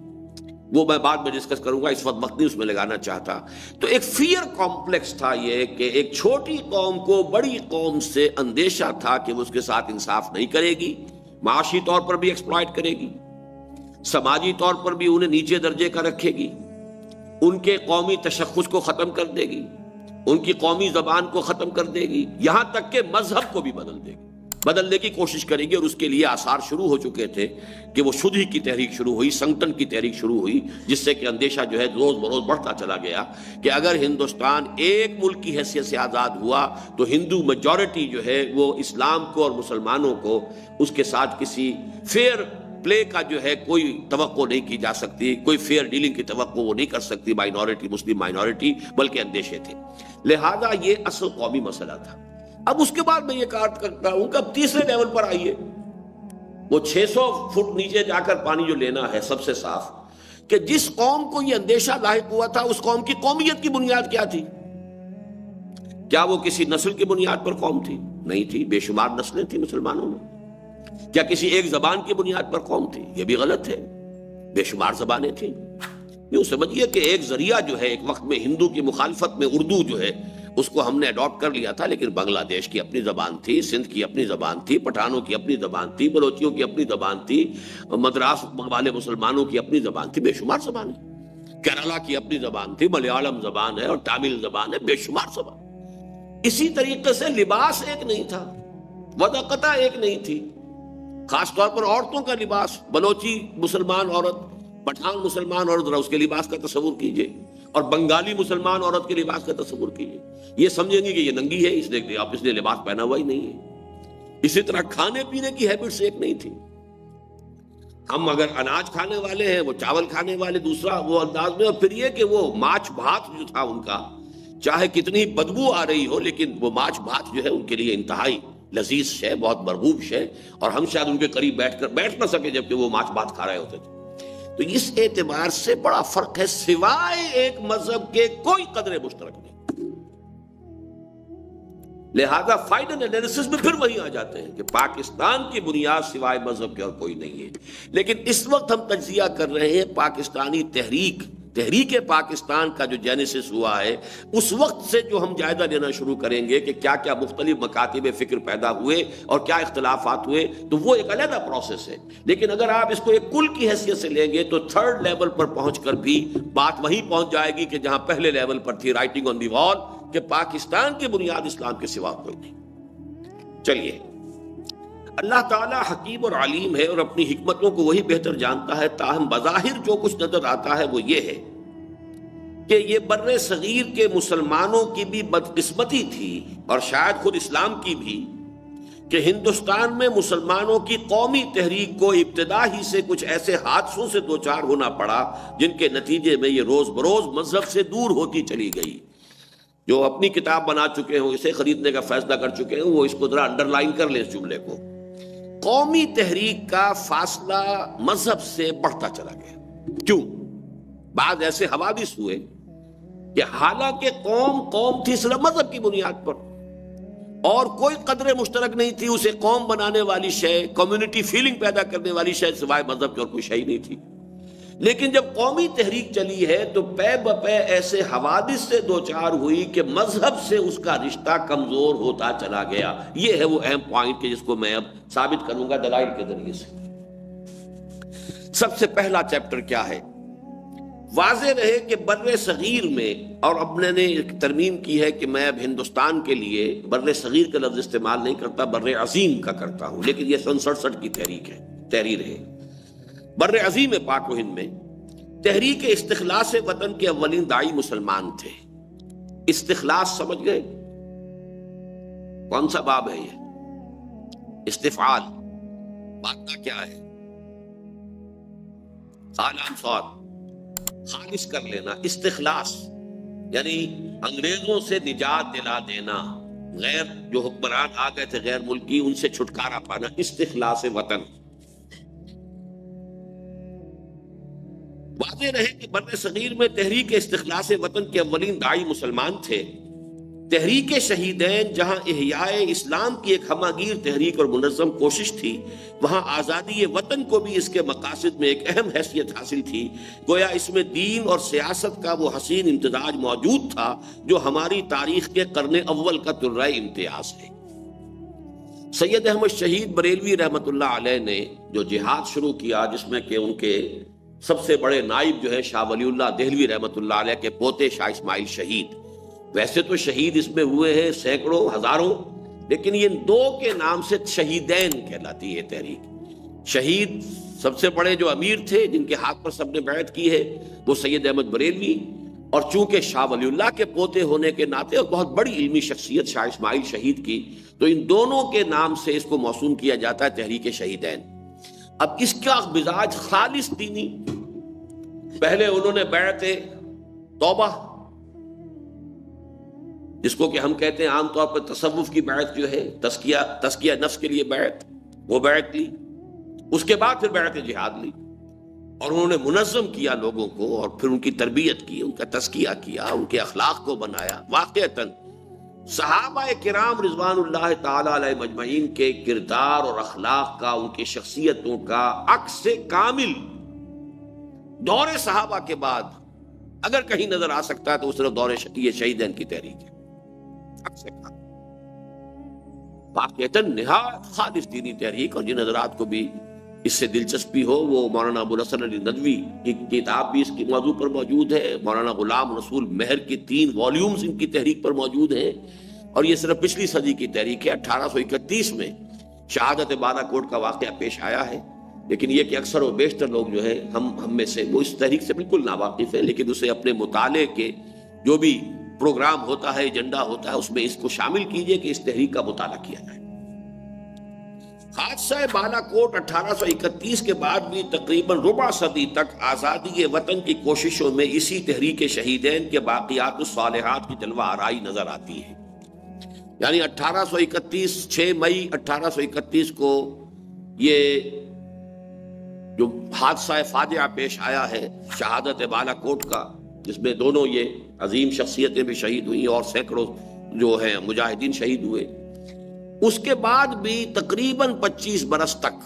وہ میں بعد میں ڈسکس کروں گا، اس وقت نہیں اس میں لگانا چاہتا۔ تو ایک فیئر کمپلیکس تھا یہ کہ ایک چھوٹی قوم کو بڑی قوم سے اندیشہ تھا کہ وہ اس کے ساتھ انصاف نہیں کرے گی، معاشی طور پر بھی ایکسپلائٹ کرے گی، سماجی طور پر بھی انہیں نیچے درجے کا رکھے گی، ان کے قومی تشخص کو ختم کر دے گی، ان کی قومی زبان کو ختم کر دے گی، یہاں تک کہ مذہب کو بھی بدل دے گی، بدلنے کی کوشش کرے گی۔ اور اس کے لیے آثار شروع ہو چکے تھے کہ وہ شدھی کی تحریک شروع ہوئی، سنگٹن کی تحریک شروع ہوئی، جس سے کہ اندیشہ جو ہے روز بروز بڑھتا چلا گیا کہ اگر ہندوستان ایک ملک کی حیثیت سے آزاد ہوا تو ہندو میجورٹی جو ہے وہ اسلام کو اور مسلمانوں کو اس کے ساتھ کسی فیئر پلے کا جو ہے کوئی توقع نہیں کی جا سکتی، کوئی فیئر ڈیلنگ کی توقع وہ نہیں کر سکتی مائنورٹی، مسلم مائنورٹی، بلکہ اندیشے تھے۔ لہذا یہ اصل قومی مسئلہ تھا۔ اب اس کے بعد میں یہ کہا کرتا ہوں کہ اب تیسرے لیول پر آئیے، وہ 600 فٹ نیچے جا کر پانی جو لینا ہے سب سے صاف، کہ جس قوم کو یہ اندیشہ لاحق ہوا تھا اس قوم کی قومیت کی بنیاد کیا تھی؟ کیا وہ کسی نسل کی بنیاد پر قوم تھی؟ نہیں تھی، بے شمار نسلیں تھیں مسلمانوں میں۔ کیا کسی ایک زبان کی بنیاد پر قوم تھی؟ یہ بھی غلط ہے، بے شمار زبانیں تھیں۔ یوں سمجھیے کہ ایک ذریعہ جو ہے ایک وقت میں ہندو کی مخالفت میں اردو جو ہے اس کو ہم نے اڈاپٹ کر لیا تھا، لیکن بنگلہ دیش کی اپنی زبان تھی، سندھ کی اپنی زبان تھی، پٹھانوں کی اپنی زبان تھی، بلوچیوں کی اپنی زبان تھی، مدراس والے مسلمانوں کی اپنی زبان تھی، بے شمار زبانیں، کیرلا کی اپنی زبان تھی، ملیالم زبان ہے اور تامل زبان ہے، بے شمار زبان۔ اسی طریقے سے لباس ایک نہیں تھا، وضاقتہ ایک نہیں تھی، خاص طور پر عورتوں کا لباس، بلوچی مسلمان عورت، پٹھان مسلمان عورت، اس کے لباس کا تصور کیجئے، اور بنگالی مسلمان عورت کے لباس کا تصور کیجئے، یہ سمجھیں گے کہ یہ ننگی ہے اس نے لباس پہنا ہوا ہی نہیں ہے۔ اسی طرح کھانے پینے کی ہیبٹس ایک نہیں تھی، ہم اگر اناج کھانے والے ہیں، وہ چاول کھانے والے دوسرا وہ انداز میں، اور پھر یہ کہ وہ ماچھ بھات جو تھا ان کا، چاہے کتنی بدبو آ رہی ہو لیکن وہ ماچھ بھات جو ہے ان کے لیے انتہائی لذیذ شے، بہت مرغوب شے، اور ہم شاید ان کے قریب بیٹھ نہ سکے جبکہ وہ ماچھ بھات کھا رہے ہوتے تھے۔ تو اس اعتبار سے بڑا فرق ہے، سوائے ایک مذہب کے کوئی قدر مشترک نہیں۔ لہذا فائنل انالیسس میں پھر وہی آ جاتے ہیں کہ پاکستان کی بنیاد سوائے مذہب کے اور کوئی نہیں ہے۔ لیکن اس وقت ہم تجزیہ کر رہے ہیں پاکستانی تحریک پاکستان کا جو جینیسس ہوا ہے، اس وقت سے جو ہم جائزہ لینا شروع کریں گے کہ کیا کیا مختلف مکاتب فکر پیدا ہوئے اور کیا اختلافات ہوئے، تو وہ ایک علیحدہ پروسیس ہے۔ لیکن اگر آپ اس کو ایک کل کی حیثیت سے لیں گے تو تھرڈ لیول پر پہنچ کر بھی بات وہیں پہنچ جائے گی کہ جہاں پہلے لیول پر تھی، رائٹنگ آن دی وال، کہ پاکستان کی بنیاد اسلام کے سوا کوئی نہیں۔ چلیے، اللہ تعالیٰ حکیم اور علیم ہے اور اپنی حکمتوں کو وہی بہتر جانتا ہے، تاہم بظاہر جو کچھ نظر آتا ہے وہ یہ ہے کہ یہ بر صغیر کے مسلمانوں کی بھی بدقسمتی تھی اور شاید خود اسلام کی بھی، کہ ہندوستان میں مسلمانوں کی قومی تحریک کو ابتدا ہی سے کچھ ایسے حادثوں سے دوچار ہونا پڑا جن کے نتیجے میں یہ روز بروز مذہب سے دور ہوتی چلی گئی۔ جو اپنی کتاب بنا چکے ہوں، اسے خریدنے کا فیصلہ کر چکے ہیں، وہ اس کو ذرا انڈر لائن کر لیں اس جملے کو۔ قومی تحریک کا فاصلہ مذہب سے بڑھتا چلا گیا۔ کیوں؟ بعض ایسے حوادث ہوئے کہ حالانکہ قوم تھی صرف مذہب کی بنیاد پر، اور کوئی قدر مشترک نہیں تھی، اسے قوم بنانے والی شے، کمیونٹی فیلنگ پیدا کرنے والی شے سوائے مذہب کی اور کوئی شے ہی نہیں تھی، لیکن جب قومی تحریک چلی ہے تو پے بپے ایسے حوادث سے دوچار ہوئی کہ مذہب سے اس کا رشتہ کمزور ہوتا چلا گیا. یہ ہے وہ اہم پوائنٹ کہ جس کو میں اب ثابت کروں گا دلائل کے ذریعے سے. سب سے پہلا چیپٹر کیا ہے؟ واضح رہے کہ بر صغیر میں، اور اب میں نے ایک ترمیم کی ہے کہ میں اب ہندوستان کے لیے بر صغیر کا لفظ استعمال نہیں کرتا، بر عظیم کا کرتا ہوں، لیکن یہ سن 67 کی تحریر ہے. بر عظیم پاک و ہند میں تحریک استخلاص وطن کے اولین داعی مسلمان تھے. استخلاص سمجھ گئے؟ کون سا باب ہے یہ؟ استفعال مادہ کیا ہے؟ خالان صاد، خالص کر لینا. استخلاص یعنی انگریزوں سے نجات دلا دینا، غیر جو حکمران آ گئے تھے غیر ملکی، ان سے چھٹکارا پانا. استخلاص وطن. واضح رہے کہ بر صغیر میں تحریک استخلاص وطن کے اولین داعی مسلمان تھے. تحریک شہیدین جہاں احیاء اسلام کی ایک ہماگیر تحریک اور منظم کوشش تھی، وہاں آزادی وطن کو بھی اس کے مقاصد میں ایک اہم حیثیت حاصل تھی. گویا اس میں دین اور سیاست کا وہ حسین امتزاج موجود تھا جو ہماری تاریخ کے قرن اول کا طرۂ امتیاز ہے. سید احمد شہید بریلوی رحمۃ اللہ علیہ نے جو جہاد شروع کیا، جس میں کہ ان کے سب سے بڑے نائب جو ہے شاہ ولی اللہ دہلوی رحمۃ اللہ علیہ کے پوتے شاہ اسماعیل شہید، ویسے تو شہید اس میں ہوئے ہیں سینکڑوں ہزاروں، لیکن یہ دو کے نام سے شہیدین کہلاتی ہے تحریک. شہید سب سے بڑے جو امیر تھے جن کے ہاتھ پر سب نے بیعت کی ہے وہ سید احمد بریلوی، اور چونکہ شاہ ولی اللہ کے پوتے ہونے کے ناطے اور بہت بڑی علمی شخصیت شاہ اسماعیل شہید کی، تو ان دونوں کے نام سے اس کو موسوم کیا جاتا ہے تحریک شہیدین. اب اس کا مزاج خالص دینی. پہلے انہوں نے بیعت توبہ، جس کو کہ ہم کہتے ہیں عام طور پر تصوف کی بیعت جو ہے، تزکیہ نفس کے لیے بیعت، وہ بیعت لی. اس کے بعد پھر بیعت جہاد لی، اور انہوں نے منظم کیا لوگوں کو، اور پھر ان کی تربیت کی، ان کا تزکیہ کیا، ان کے اخلاق کو بنایا. واقعتاً صحابہ کرام رضوان اللہ تعالی علیہ مجمعین کے کردار اور اخلاق کا، ان کی شخصیتوں کا عکس کامل دور صحابہ کے بعد اگر کہیں نظر آ سکتا ہے تو اس طرح دور یہ شہیدین کی تحریک ہے. واقعتاً نہایت خالص دینی تحریک. اور جن حضرات کو بھی اس سے دلچسپی ہو، وہ مولانا ابو الحسن علی ندوی کی کتاب بھی اس کی موضوع پر موجود ہے. مولانا غلام رسول مہر کی 3 والیومز ان کی تحریک پر موجود ہیں، اور یہ صرف پچھلی صدی کی تحریک ہے. 1831 میں شہادت بالا کوٹ کا واقعہ پیش آیا ہے، لیکن یہ کہ اکثر و بیشتر لوگ جو ہیں ہم میں سے وہ اس تحریک سے بالکل ناواقف ہیں، لیکن اسے اپنے مطالعے کے جو بھی پروگرام ہوتا ہے، ایجنڈا ہوتا ہے، اس میں اس کو شامل کیجئے کہ اس تحریک کا مطالعہ کیا جائے. حادثہ بالا کوٹ 1831 کے بعد بھی تقریباً ربع صدی تک آزادی وطن کی کوششوں میں اسی تحریک شہیدین کے باقیات الصالحات کی جلوہ آرائی نظر آتی ہے. یعنی 1831 6 مئی 1831 کو یہ جو حادثہ فاجعہ پیش آیا ہے شہادت بالا کوٹ کا، جس میں دونوں یہ عظیم شخصیتیں بھی شہید ہوئی اور سینکڑوں جو ہیں مجاہدین شہید ہوئے، اس کے بعد بھی تقریباً 25 برس تک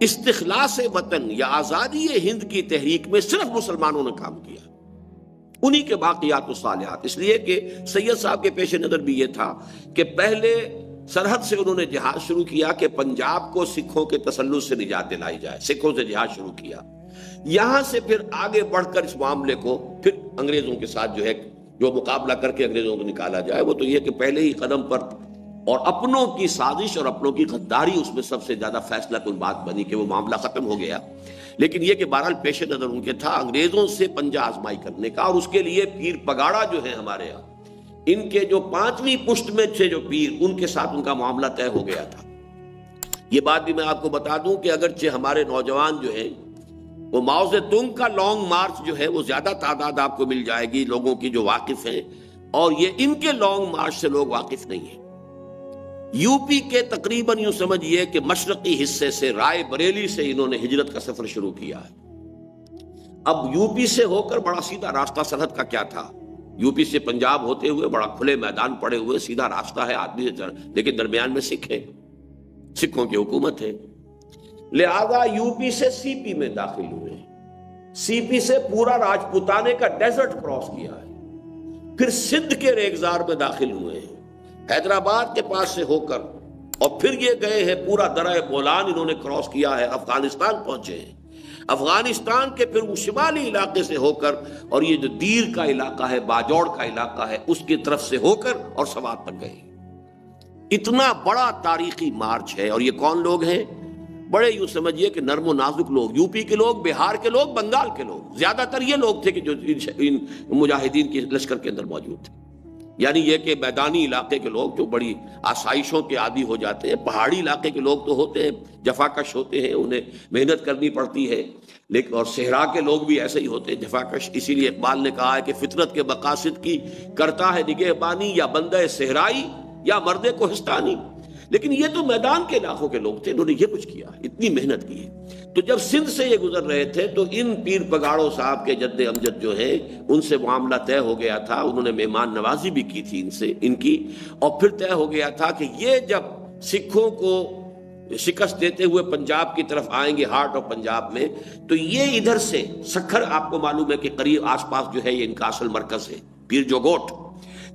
استخلاص وطن یا آزادی ہند کی تحریک میں صرف مسلمانوں نے کام کیا، انہی کے باقیات الصالحات. اس لیے کہ سید صاحب کے پیش نظر بھی یہ تھا کہ پہلے سرحد سے انہوں نے جہاد شروع کیا کہ پنجاب کو سکھوں کے تسلط سے نجات دلائی جائے. سکھوں سے جہاد شروع کیا، یہاں سے پھر آگے بڑھ کر اس معاملے کو پھر انگریزوں کے ساتھ جو مقابلہ کر کے انگریزوں کو نکالا جائے. وہ تو یہ کہ پہلے ہی قدم پر اور اپنوں کی سازش اور اپنوں کی غداری اس میں سب سے زیادہ فیصلہ کن بات بنی کہ وہ معاملہ ختم ہو گیا. لیکن یہ کہ بہرحال پیش نظر ان کے تھا انگریزوں سے پنجہ آزمائی کرنے کا، اور اس کے لیے پیر پگاڑا جو ہے ہمارے یہاں، ان کے جو 5ویں پشت میں تھے جو پیر، ان کے ساتھ ان کا معاملہ طے ہو گیا تھا. یہ بات بھی میں آپ کو بتا دوں کہ اگرچہ ہمارے نوجوان جو ہیں وہ ماؤ زیدونگ کا لانگ مارچ جو ہے وہ زیادہ تعداد آپ کو مل جائے گی لوگوں کی جو واقف ہیں، اور یہ ان کے لانگ مارچ سے لوگ واقف نہیں ہیں. یو پی کے تقریباً یوں سمجھئے کہ مشرقی حصے سے رائے بریلی سے انہوں نے ہجرت کا سفر شروع کیا ہے. اب یو پی سے ہو کر بڑا سیدھا راستہ سرحد کا کیا تھا، یو پی سے پنجاب ہوتے ہوئے بڑا کھلے میدان پڑے ہوئے سیدھا راستہ ہے آدمی سے، لیکن درمیان میں سکھ ہیں، سکھوں کی حکومت ہے، لہذا یو پی سے سی پی میں داخل ہوئے. سی پی سے پورا راجپوتانے کا ڈیزرٹ کراس کیا ہے، پھر سندھ کے ریگزار میں داخل ہوئے ہیں، حیدرآباد کے پاس سے ہو کر، اور پھر یہ گئے ہیں پورا درہ بولان انہوں نے کراس کیا ہے، افغانستان پہنچے ہیں، افغانستان کے پھر وہ شمالی علاقے سے ہو کر، اور یہ جو دیر کا علاقہ ہے، باجوڑ کا علاقہ ہے، اس کی طرف سے ہو کر اور سوات تک گئے۔ اتنا بڑا تاریخی مارچ ہے، اور یہ کون لوگ ہیں؟ بڑے یوں سمجھیے کہ نرم و نازک لوگ، یو پی کے لوگ، بہار کے لوگ، بنگال کے لوگ، زیادہ تر یہ لوگ تھے کہ جو ان مجاہدین کے لشکر کے اندر موجود تھے۔ یعنی یہ کہ میدانی علاقے کے لوگ جو بڑی آسائشوں کے عادی ہو جاتے ہیں، پہاڑی علاقے کے لوگ تو ہوتے ہیں جفاکش ہوتے ہیں، انہیں محنت کرنی پڑتی ہے، لیکن اور صحرا کے لوگ بھی ایسے ہی ہوتے ہیں جفاکش۔ اسی لیے اقبال نے کہا ہے کہ فطرت کے مقاصد کی کرتا ہے نگہبانی، یا بندہ صحرائی یا مرد کوہستانی۔ لیکن یہ تو میدان کے علاقوں کے لوگ تھے، انہوں نے یہ کچھ کیا، اتنی محنت کی ہے۔ تو جب سندھ سے یہ گزر رہے تھے تو ان پیر پگاڑوں صاحب کے جد امجد جو ہے ان سے معاملہ طے ہو گیا تھا، انہوں نے مہمان نوازی بھی کی تھی ان کی، اور پھر طے ہو گیا تھا کہ یہ جب سکھوں کو شکست دیتے ہوئے پنجاب کی طرف آئیں گے، ہارٹ آف پنجاب میں، تو یہ ادھر سے سکھر، آپ کو معلوم ہے کہ قریب آس پاس جو ہے یہ ان کا اصل مرکز ہے، پیر جو گوٹ،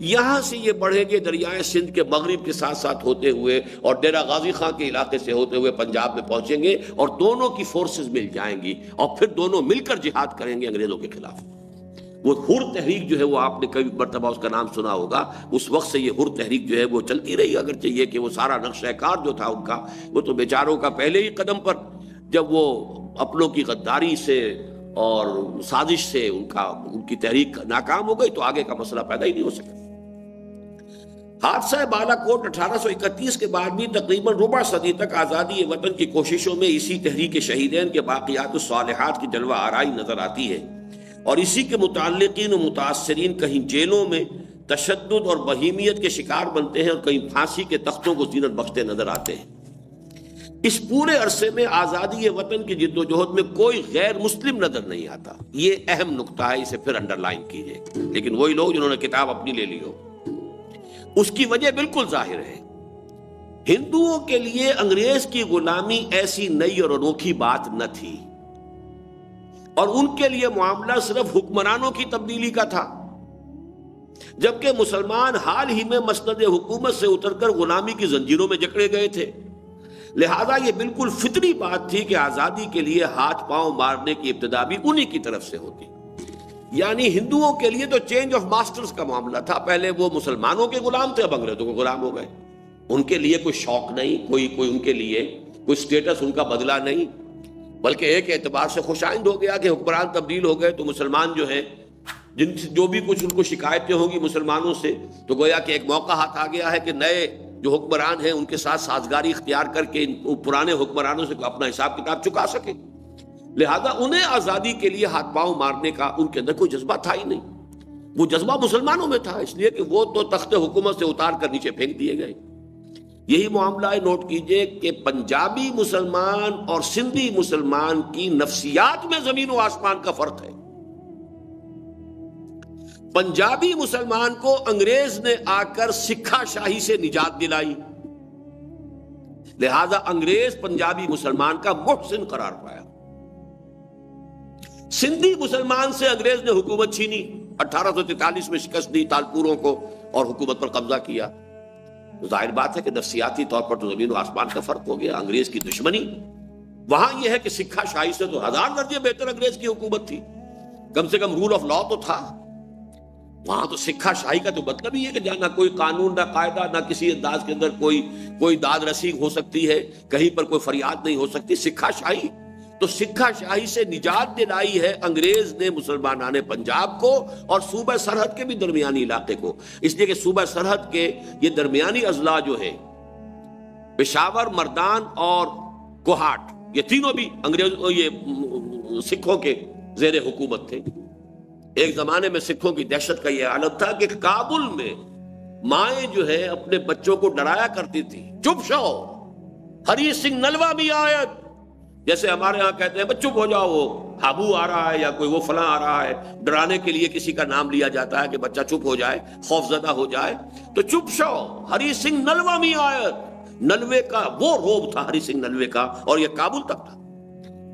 یہاں سے یہ بڑھیں گے دریائے سندھ کے مغرب کے ساتھ ساتھ ہوتے ہوئے اور ڈیرہ غازی خان کے علاقے سے ہوتے ہوئے پنجاب میں پہنچیں گے، اور دونوں کی فورسز مل جائیں گی، اور پھر دونوں مل کر جہاد کریں گے انگریزوں کے خلاف۔ وہ حر تحریک جو ہے وہ آپ نے کئی مرتبہ اس کا نام سنا ہوگا، اس وقت سے یہ حر تحریک جو ہے وہ چلتی رہی، اگرچہ یہ کہ وہ سارا نقشہ کار جو تھا ان کا، وہ تو بیچاروں کا پہلے ہی قدم پر جب وہ اپنوں کی غداری سے اور سازش سے ان کی تحریک ناکام ہو گئی تو آگے کا مسئلہ پیدا ہی نہیں ہو سکا۔ حادثہ بالا کوٹ 1831 کے بعد بھی تقریباً ربع صدی تک آزادی وطن کی کوششوں میں اسی تحریک شہیدین کے باقیات الصالحات کی جلوہ آرائی نظر آتی ہے، اور اسی کے متعلقین و متاثرین کہیں جیلوں میں تشدد اور بہیمیت کے شکار بنتے ہیں، اور کہیں پھانسی کے تختوں کو زینت بخشتے نظر آتے ہیں۔ اس پورے عرصے میں آزادی وطن کی جد و جہد میں کوئی غیر مسلم نظر نہیں آتا، یہ اہم نقطہ ہے، اسے پھر انڈر لائن کیجئے۔ لیکن وہی لوگ جنہوں نے کتاب اپنی لے لی ہو، اس کی وجہ بالکل ظاہر ہے۔ ہندوؤں کے لیے انگریز کی غلامی ایسی نئی اور انوکھی بات نہ تھی، اور ان کے لیے معاملہ صرف حکمرانوں کی تبدیلی کا تھا، جبکہ مسلمان حال ہی میں مسند حکومت سے اتر کر غلامی کی زنجیروں میں جکڑے گئے تھے۔ لہذا یہ بالکل فطری بات تھی کہ آزادی کے لیے ہاتھ پاؤں مارنے کی ابتدا بھی انہی کی طرف سے ہوتی۔ یعنی ہندوؤں کے لیے تو چینج آف ماسٹرز کا معاملہ تھا، پہلے وہ مسلمانوں کے غلام تھے، اب انگریزوں کے غلام ہو گئے۔ ان کے لیے کوئی شوق نہیں، کوئی ان کے لیے کوئی سٹیٹس ان کا بدلا نہیں، بلکہ ایک اعتبار سے خوش آئند ہو گیا کہ حکمران تبدیل ہو گئے تو مسلمان جو ہیں جن سے جو بھی کچھ ان کو شکایتیں ہوں گی مسلمانوں سے، تو گویا کہ ایک موقع ہاتھ آ گیا ہے کہ نئے جو حکمران ہیں ان کے ساتھ سازگاری اختیار کر کے ان پرانے حکمرانوں سے اپنا حساب کتاب چکا سکے۔ لہذا انہیں آزادی کے لیے ہاتھ پاؤں مارنے کا ان کے اندر کوئی جذبہ تھا ہی نہیں، وہ جذبہ مسلمانوں میں تھا، اس لیے کہ وہ تو تخت حکومت سے اتار کر نیچے پھینک دیے گئے۔ یہی معاملہ ہے، نوٹ کیجئے کہ پنجابی مسلمان اور سندھی مسلمان کی نفسیات میں زمین و آسمان کا فرق ہے۔ پنجابی مسلمان کو انگریز نے آ کر سکھا شاہی سے نجات دلائی، لہذا انگریز پنجابی مسلمان کا محسن قرار پایا۔ سندھی مسلمان سے انگریز نے حکومت چھینی، 1843 میں شکست دی تالپوروں کو اور حکومت پر قبضہ کیا۔ ظاہر بات ہے کہ نفسیاتی طور پر تو زمین و آسمان کا فرق ہو گیا۔ انگریز کی دشمنی وہاں یہ ہے کہ سکھا شاہی سے تو 1000 درجے بہتر انگریز کی حکومت تھی، کم سے کم رول آف لا تو تھا۔ وہاں تو سکھا شاہی کا تو مطلب ہی ہے کہ جہاں نہ کوئی قانون، نہ قاعدہ، نہ کسی انداز کے اندر کوئی داد رسی ہو سکتی ہے، کہیں پر کوئی فریاد نہیں ہو سکتی۔ سکھا شاہی تو سکھا شاہی سے نجات دلائی ہے انگریز نے مسلمانان پنجاب کو اور صوبہ سرحد کے بھی درمیانی علاقے کو، اس لیے کہ صوبہ سرحد کے یہ درمیانی اضلاع جو ہے پشاور، مردان اور کوہاٹ، یہ تینوں بھی یہ سکھوں کے زیر حکومت تھے۔ ایک زمانے میں سکھوں کی دہشت کا یہ عالم تھا کہ کابل میں مائیں جو ہے اپنے بچوں کو ڈرایا کرتی تھی، چپ شو، ہری سنگھ نلوا بھی آیت، جیسے ہمارے ہاں کہتے ہیں چپ ہو جاؤ، وہ ہابو آ رہا ہے یا کوئی وہ فلاں آ رہا ہے، ڈرانے کے لیے کسی کا نام لیا جاتا ہے کہ بچہ چپ ہو جائے، خوف زدہ ہو جائے، تو چپ شو، ہری سنگھ نلوا بھی آیت، نلوے کا وہ روب تھا ہری سنگھ نلوے کا، اور یہ کابل تک تھا۔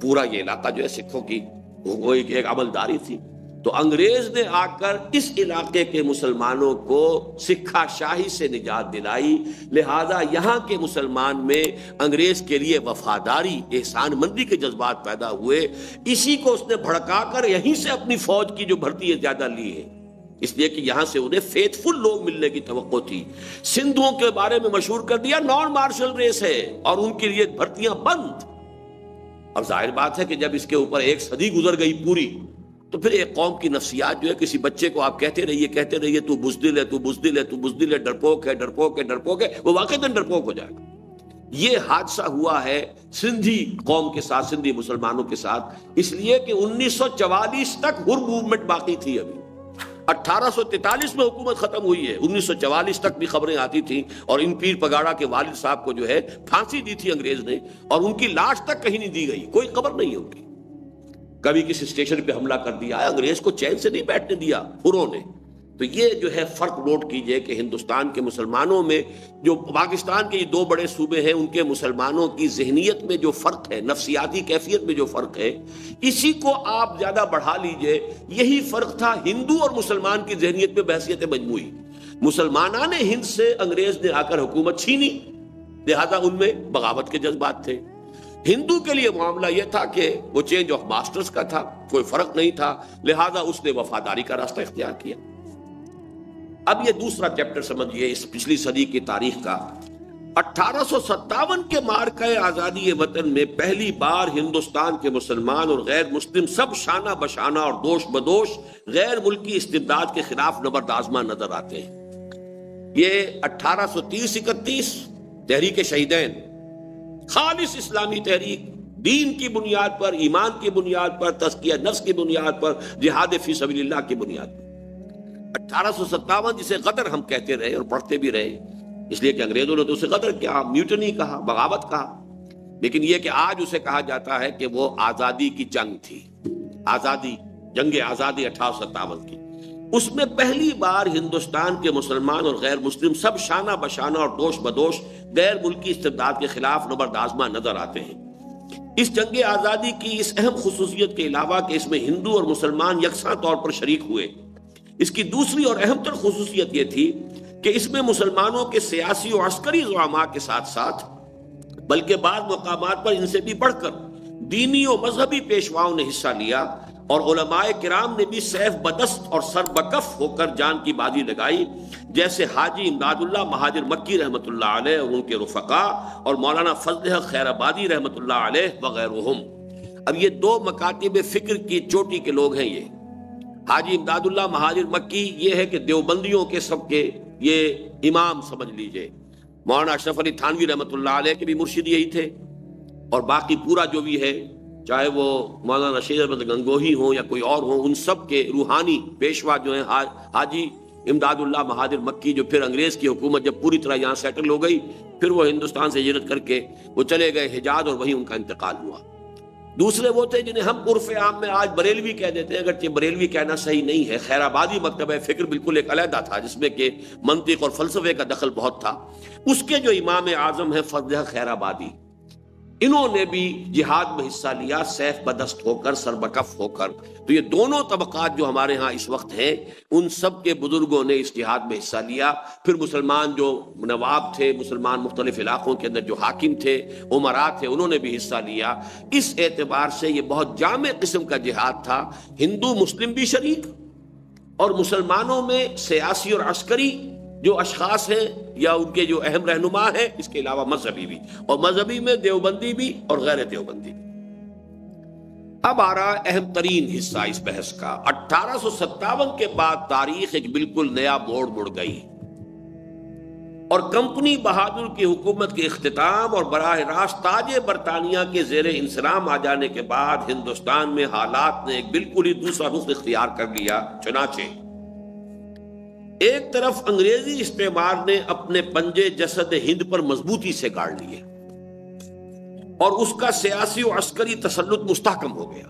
پورا یہ علاقہ جو ہے سکھوں کی وہ ایک عملداری تھی. تو انگریز نے آ کر اس علاقے کے مسلمانوں کو سکھا شاہی سے نجات دلائی، لہذا یہاں کے مسلمان میں انگریز کے لیے وفاداری، احسان مندی کے جذبات پیدا ہوئے. اسی کو اس نے بھڑکا کر یہیں سے اپنی فوج کی جو بھرتی زیادہ لی ہے، اس لیے کہ یہاں سے انہیں فیتھفل لوگ ملنے کی توقع تھی. سندھوں کے بارے میں مشہور کر دیا نان مارشل ریس ہے اور ان کے لیے بھرتیاں بند. اب ظاہر بات ہے کہ جب اس کے اوپر ایک صدی گزر گئی پوری، تو پھر ایک قوم کی نفسیات جو ہے، کسی بچے کو آپ کہتے رہیے تو بزدل ہے، تو بزدل ہے، تو بزدل ہے، ڈرپوک ہے، ڈرپوک ہے، ڈرپوک ہے، وہ واقعتاً ڈرپوک ہو جائے گا. یہ حادثہ ہوا ہے سندھی قوم کے ساتھ، سندھی مسلمانوں کے ساتھ، اس لیے کہ 1944 تک ہر موومنٹ باقی تھی. ابھی 1843 میں حکومت ختم ہوئی ہے، 1944 تک بھی خبریں آتی تھیں، اور ان پیر پگاڑا کے والد صاحب کو جو ہے پھانسی دی تھی انگریز نے، اور ان کی لاش تک کہیں نہیں دی گئی، کوئی خبر نہیں ہے ان کی. کبھی کسی اسٹیشن پہ حملہ کر دیا، انگریز کو چین سے نہیں بیٹھنے دیا ہروں نے. تو یہ جو ہے فرق نوٹ کیجئے کہ ہندوستان کے مسلمانوں میں، جو پاکستان کے یہ دو بڑے صوبے ہیں، ان کے مسلمانوں کی ذہنیت میں جو فرق ہے، نفسیاتی کیفیت میں جو فرق ہے، اسی کو آپ زیادہ بڑھا لیجئے. یہی فرق تھا ہندو اور مسلمان کی ذہنیت میں بحثیت مجموعی. مسلمانان ہند سے انگریز نے آ کر حکومت چھینی، لہذا ان میں بغاوت کے جذبات تھے. ہندو کے لیے معاملہ یہ تھا کہ وہ چینج آف ماسٹرز کا تھا، کوئی فرق نہیں تھا، لہذا اس نے وفاداری کا راستہ اختیار کیا. اب یہ دوسرا چیپٹر سمجھیے اس پچھلی صدی کی تاریخ کا. 1857 کے معرکہ آزادی وطن میں پہلی بار ہندوستان کے مسلمان اور غیر مسلم سب شانہ بشانہ اور دوش بدوش غیر ملکی استبداد کے خلاف نبرد آزما نظر آتے ہیں. یہ 1830-31 تحریک شہیدین، خالص اسلامی تحریک، دین کی بنیاد پر، ایمان کی بنیاد پر، تزکیہ نفس کی بنیاد پر، جہاد فی سبیل اللہ کی بنیاد پر. 1857 جسے غدر ہم کہتے رہے اور پڑھتے بھی رہے، اس لیے کہ انگریزوں نے تو اسے غدر کیا، میوٹنی کہا، بغاوت کہا، لیکن یہ کہ آج اسے کہا جاتا ہے کہ وہ آزادی کی جنگ تھی. آزادی، جنگ آزادی 1857 کی، اس میں پہلی بار ہندوستان کے مسلمان اور غیر مسلم سب شانہ بشانہ اور دوش بدوش غیر ملکی استبداد کے خلاف نبرد آزما نظر آتے ہیں. اس جنگ آزادی کی اس اہم خصوصیت کے علاوہ کہ اس میں ہندو اور مسلمان یکساں طور پر شریک ہوئے، اس کی دوسری اور اہم تر خصوصیت یہ تھی کہ اس میں مسلمانوں کے سیاسی اور عسکری زعماء کے ساتھ ساتھ، بلکہ بعض مقامات پر ان سے بھی بڑھ کر دینی و مذہبی پیشواؤں نے حصہ لیا، اور علماء کرام نے بھی سیف بدست اور سر بکف ہو کر جان کی بازی لگائی، جیسے حاجی امداد اللہ مہاجر مکی رحمۃ اللہ علیہ اور ان کے رفقا، اور مولانا فضل حق خیر آبادی رحمۃ اللہ علیہ وغیرہم. اب یہ دو مکاتب فکر کی چوٹی کے لوگ ہیں. یہ حاجی امداد اللہ مہاجر مکی یہ ہے کہ دیوبندیوں کے سب کے یہ امام سمجھ لیجئے. مولانا اشرف علی تھانوی رحمۃ اللہ علیہ کے بھی مرشد یہی تھے، اور باقی پورا جو بھی ہے، چاہے وہ مولانا رشید احمد گنگوہی ہوں یا کوئی اور ہوں، ان سب کے روحانی پیشوا جو ہیں حاجی امداد اللہ مہاجر مکی، جو پھر انگریز کی حکومت جب پوری طرح یہاں سیٹل ہو گئی، پھر وہ ہندوستان سے ہجرت کر کے وہ چلے گئے حجاز، اور وہیں ان کا انتقال ہوا. دوسرے وہ تھے جنہیں ہم عرف عام میں آج بریلوی کہہ دیتے ہیں، اگرچہ بریلوی کہنا صحیح نہیں ہے. خیر آبادی مکتبہ فکر بالکل ایک علیحدہ تھا جس میں کہ منطق اور فلسفے کا دخل بہت تھا. اس کے جو امام اعظم ہیں فضل حق خیر آبادی، انہوں نے بھی جہاد میں حصہ لیا، سیف بدست ہو کر، سر بکف ہو کر. تو یہ دونوں طبقات جو ہمارے ہاں اس وقت ہیں، ان سب کے بزرگوں نے اس جہاد میں حصہ لیا. پھر مسلمان جو نواب تھے، مسلمان مختلف علاقوں کے اندر جو حاکم تھے، امراء تھے، انہوں نے بھی حصہ لیا. اس اعتبار سے یہ بہت جامع قسم کا جہاد تھا. ہندو مسلم بھی شریک، اور مسلمانوں میں سیاسی اور عسکری جو اشخاص ہیں یا ان کے جو اہم رہنما ہیں، اس کے علاوہ مذہبی بھی، اور مذہبی میں دیوبندی بھی اور غیر دیوبندی بھی. اب آ رہا اہم ترین حصہ اس بحث کا. 1857 کے بعد تاریخ ایک بالکل نیا موڑ مڑ گئی، اور کمپنی بہادر کی حکومت کے اختتام اور براہ راست تاج برطانیہ کے زیر انصرام آ جانے کے بعد ہندوستان میں حالات نے ایک بالکل ہی دوسرا رخ اختیار کر لیا. چنانچہ ایک طرف انگریزی استعمار نے اپنے پنجے جسد ہند پر مضبوطی سے گاڑ لیے، اور اس کا سیاسی و عسکری تسلط مستحکم ہو گیا.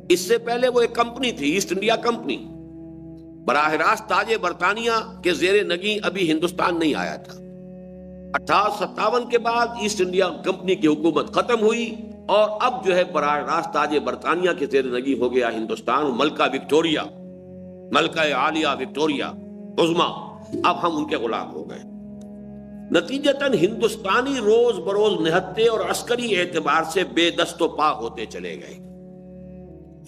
اس سے پہلے وہ ایک کمپنی تھی، ایسٹ انڈیا کمپنی، براہ راست تاج برطانیہ کے زیر نگیں ابھی ہندوستان نہیں آیا تھا. 1857 کے بعد ایسٹ انڈیا کمپنی کی حکومت ختم ہوئی، اور اب جو ہے براہ راست تاج برطانیہ کے زیر نگی ہو گیا ہندوستان، ملکہ وکٹوریہ، ملکہ عالیہ وکٹوریہ عظما، اب ہم ان کے غلام ہو گئے۔ نتیجتاً ہندوستانی روز بروز نہتے اور عسکری اعتبار سے بے دست و پا ہوتے چلے گئے۔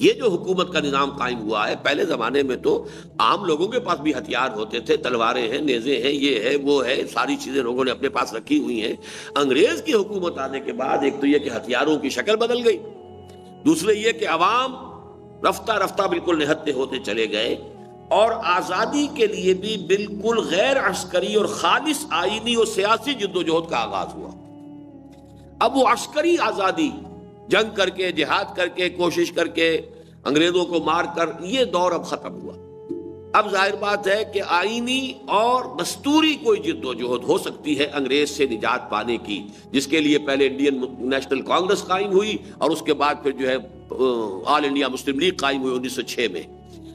یہ جو حکومت کا نظام قائم ہوا ہے، پہلے زمانے میں تو عام لوگوں کے پاس بھی ہتھیار ہوتے تھے، تلواریں ہیں، نیزے ہیں، یہ ہے وہ ہے، ساری چیزیں لوگوں نے اپنے پاس رکھی ہوئی ہیں۔ انگریز کی حکومت آنے کے بعد ایک تو یہ کہ ہتھیاروں کی شکل بدل گئی، دوسرے یہ کہ عوام رفتہ رفتہ بالکل نہتے ہوتے چلے گئے، اور آزادی کے لیے بھی بالکل غیر عسکری اور خالص آئینی اور سیاسی جدوجہد کا آغاز ہوا۔ اب وہ عسکری آزادی، جنگ کر کے، جہاد کر کے، کوشش کر کے، انگریزوں کو مار کر، یہ دور اب ختم ہوا۔ اب ظاہر بات ہے کہ آئینی اور دستوری کوئی جدوجہد ہو سکتی ہے انگریز سے نجات پانے کی، جس کے لیے پہلے انڈین نیشنل کانگریس قائم ہوئی، اور اس کے بعد پھر جو ہے آل انڈیا مسلم لیگ قائم ہوئی 1906 میں۔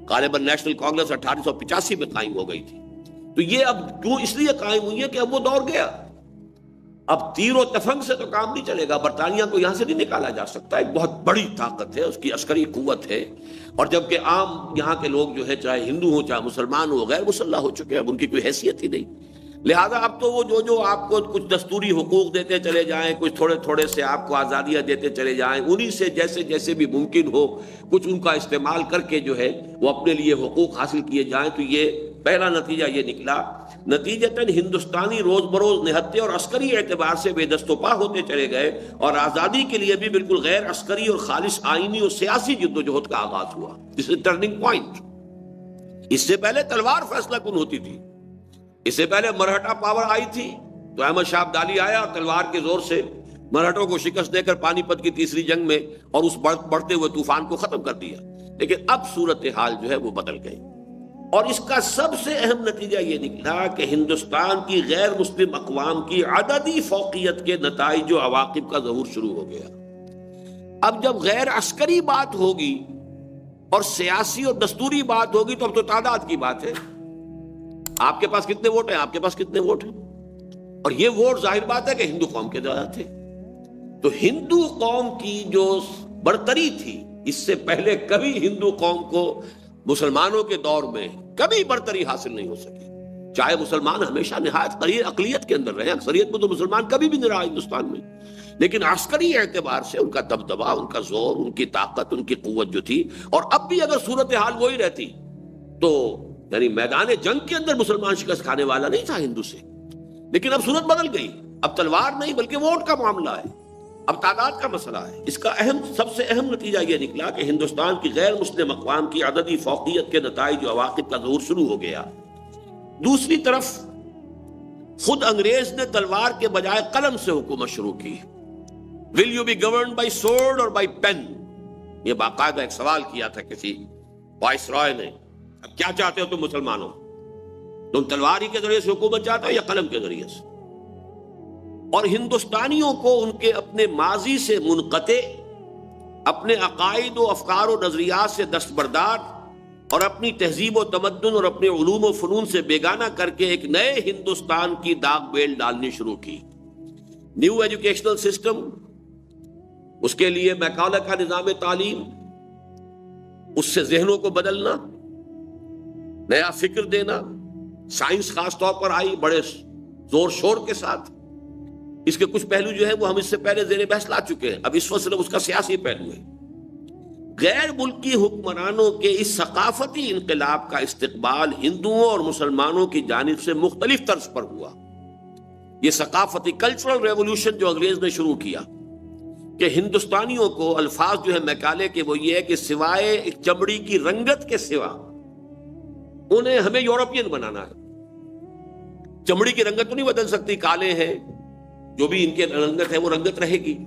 غالباً نیشنل کانگریس 1885 میں قائم ہو گئی تھی۔ تو یہ اب کیوں اس لیے قائم ہوئی ہے کہ اب وہ دور گیا، اب تیر و تفنگ سے تو کام نہیں چلے گا، برطانیہ کو یہاں سے نہیں نکالا جا سکتا، ایک بہت بڑی طاقت ہے، اس کی عسکری قوت ہے، اور جبکہ عام یہاں کے لوگ جو ہے چاہے ہندو ہوں چاہے مسلمان ہوں غیر مسلح ہو چکے ہیں، اب ان کی کوئی حیثیت ہی نہیں۔ لہذا اب تو وہ جو آپ کو کچھ دستوری حقوق دیتے چلے جائیں، کچھ تھوڑے تھوڑے سے آپ کو آزادیاں دیتے چلے جائیں، انہی سے جیسے جیسے بھی ممکن ہو کچھ ان کا استعمال کر کے جو ہے وہ اپنے لیے حقوق حاصل کیے جائیں، تو یہ پہلا نتیجہ یہ نکلا۔ نتیجتاً ہندوستانی روز بروز نہتے اور عسکری اعتبار سے بے دست و پا ہوتے چلے گئے، اور آزادی کے لیے بھی بالکل غیر عسکری اور خالص آئینی اور سیاسی جدوجہد کا آغاز ہوا۔ دس از ٹرننگ پوائنٹ۔ اس سے پہلے تلوار فیصلہ کن ہوتی تھی، اس سے پہلے مرہٹا پاور آئی تھی تو احمد شاہ ابدالی آیا اور تلوار کے زور سے مرہٹوں کو شکست دے کر پانی پت کی تیسری جنگ میں اور اس بڑھتے ہوئے طوفان کو ختم کر دیا۔ لیکن اب صورتحال جو ہے وہ بدل گئی، اور اس کا سب سے اہم نتیجہ یہ نکلا کہ ہندوستان کی غیر مسلم اقوام کی عددی فوقیت کے نتائج و عواقب کا ظہور شروع ہو گیا۔ اب جب غیر عسکری بات ہوگی اور سیاسی اور دستوری بات ہوگی تو اب تو تعداد کی بات ہے، آپ کے پاس کتنے ووٹ ہیں، آپ کے پاس کتنے ووٹ ہیں، اور یہ ووٹ ظاہر بات ہے کہ ہندو قوم کے زیادہ تھے۔ تو ہندو قوم کی جو برتری تھی، اس سے پہلے کبھی ہندو قوم کو مسلمانوں کے دور میں کبھی برتری حاصل نہیں ہو سکی، چاہے مسلمان ہمیشہ نہایت قلیل اقلیت کے اندر رہے، اکثریت میں تو مسلمان کبھی بھی نہیں رہا ہندوستان میں، لیکن عسکری اعتبار سے ان کا دبدبا، ان کا زور، ان کی طاقت، ان کی قوت جو تھی، اور اب بھی اگر صورتحال وہی رہتی تو یعنی میدان جنگ کے اندر مسلمان شکست کھانے والا نہیں تھا ہندو سے، لیکن اب صورت بدل گئی، اب تلوار نہیں بلکہ ووٹ کا معاملہ ہے، اب تعداد کا مسئلہ ہے۔ اس کا سب سے اہم نتیجہ یہ نکلا کہ ہندوستان کی غیر مسلم اقوام کی عددی فوقیت کے نتائج و عواقب کا ظہور شروع ہو گیا۔ دوسری طرف خود انگریز نے تلوار کے بجائے قلم سے حکومت شروع کی۔ Will you be governed by sword or by pen؟ یہ باقاعدہ ایک سوال کیا تھا کسی وائس رائے نے، اب کیا چاہتے ہو تم مسلمانوں، تم تلوار ہی کے ذریعے سے حکومت چاہتے ہو یا قلم کے ذریعے سے؟ اور ہندوستانیوں کو ان کے اپنے ماضی سے منقطع، اپنے عقائد و افکار و نظریات سے دستبردار، اور اپنی تہذیب و تمدن اور اپنے علوم و فنون سے بیگانہ کر کے ایک نئے ہندوستان کی داغ بیل ڈالنی شروع کی۔ نیو ایجوکیشنل سسٹم، اس کے لیے میکالے کا نظام تعلیم، اس سے ذہنوں کو بدلنا، نیا فکر دینا، سائنس خاص طور پر آئی بڑے زور شور کے ساتھ۔ اس کے کچھ پہلو جو ہے وہ ہم اس سے پہلے زیر بحث لا چکے ہیں، اب اس وقت صرف اس کا سیاسی پہلو ہے۔ غیر ملکی حکمرانوں کے اس ثقافتی انقلاب کا استقبال ہندوؤں اور مسلمانوں کی جانب سے مختلف طرز پر ہوا۔ یہ ثقافتی کلچرل ریولوشن جو انگریز نے شروع کیا کہ ہندوستانیوں کو الفاظ جو ہے میکالے کے وہ یہ ہے کہ سوائے ایک چمڑی کی رنگت کے سوا انہیں ہمیں یورپین بنانا ہے۔ چمڑی کی رنگت تو نہیں بدل سکتی، کالے ہیں، جو بھی ان کے رنگت ہے وہ رنگت رہے گی،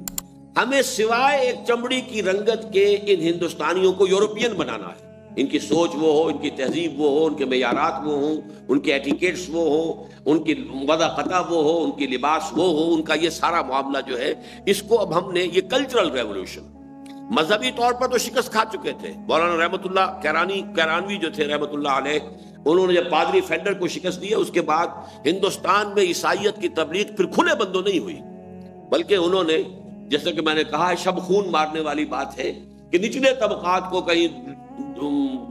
ہمیں سوائے ایک چمڑی کی رنگت کے ان ہندوستانیوں کو یورپین بنانا ہے۔ ان کی سوچ وہ ہو، ان کی تہذیب وہ ہو، ان کے معیارات وہ ہوں، ان کے ایٹیکیٹس وہ ہوں، ان کی وضع قطع وہ ہو، ان کی لباس وہ ہو، ان کا یہ سارا معاملہ جو ہے، اس کو اب ہم نے یہ کلچرل ریولوشن، مذہبی طور پر تو شکست کھا چکے تھے۔ مولانا رحمت اللہ کیرانوی جو تھے رحمت اللہ علیہ، انہوں نے جب پادری فینڈر کو شکست دی، اس کے بعد ہندوستان میں عیسائیت کی تبلیغ پھر کھلے بندوں نہیں ہوئی، بلکہ انہوں نے جیسے کہ میں نے کہا ہے شب خون مارنے والی بات ہے کہ نچلے طبقات کو کہیں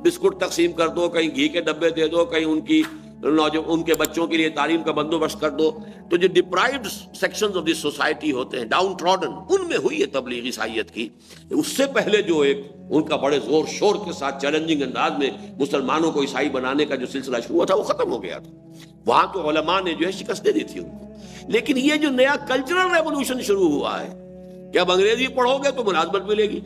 بسکٹ تقسیم کر دو، کہیں گھی کے ڈبے دے دو، کہیں ان کے بچوں کے لیے تعلیم کا بندوبست کر دو، تو جو deprived sections of the society ہوتے ہیں، ڈاؤن ٹراڈن، ان میں ہوئی ہے تبلیغ عیسائیت کی۔ اس سے پہلے جو ایک ان کا بڑے زور شور کے ساتھ چیلنجنگ انداز میں مسلمانوں کو عیسائی بنانے کا جو سلسلہ شروع ہوا تھا وہ ختم ہو گیا تھا، وہاں تو علماء نے جو ہے شکست دے دی تھی ان کو۔ لیکن یہ جو نیا کلچرل ریولوشن شروع ہوا ہے کہ اب انگریزی پڑھو گے تو ملازمت ملے گی،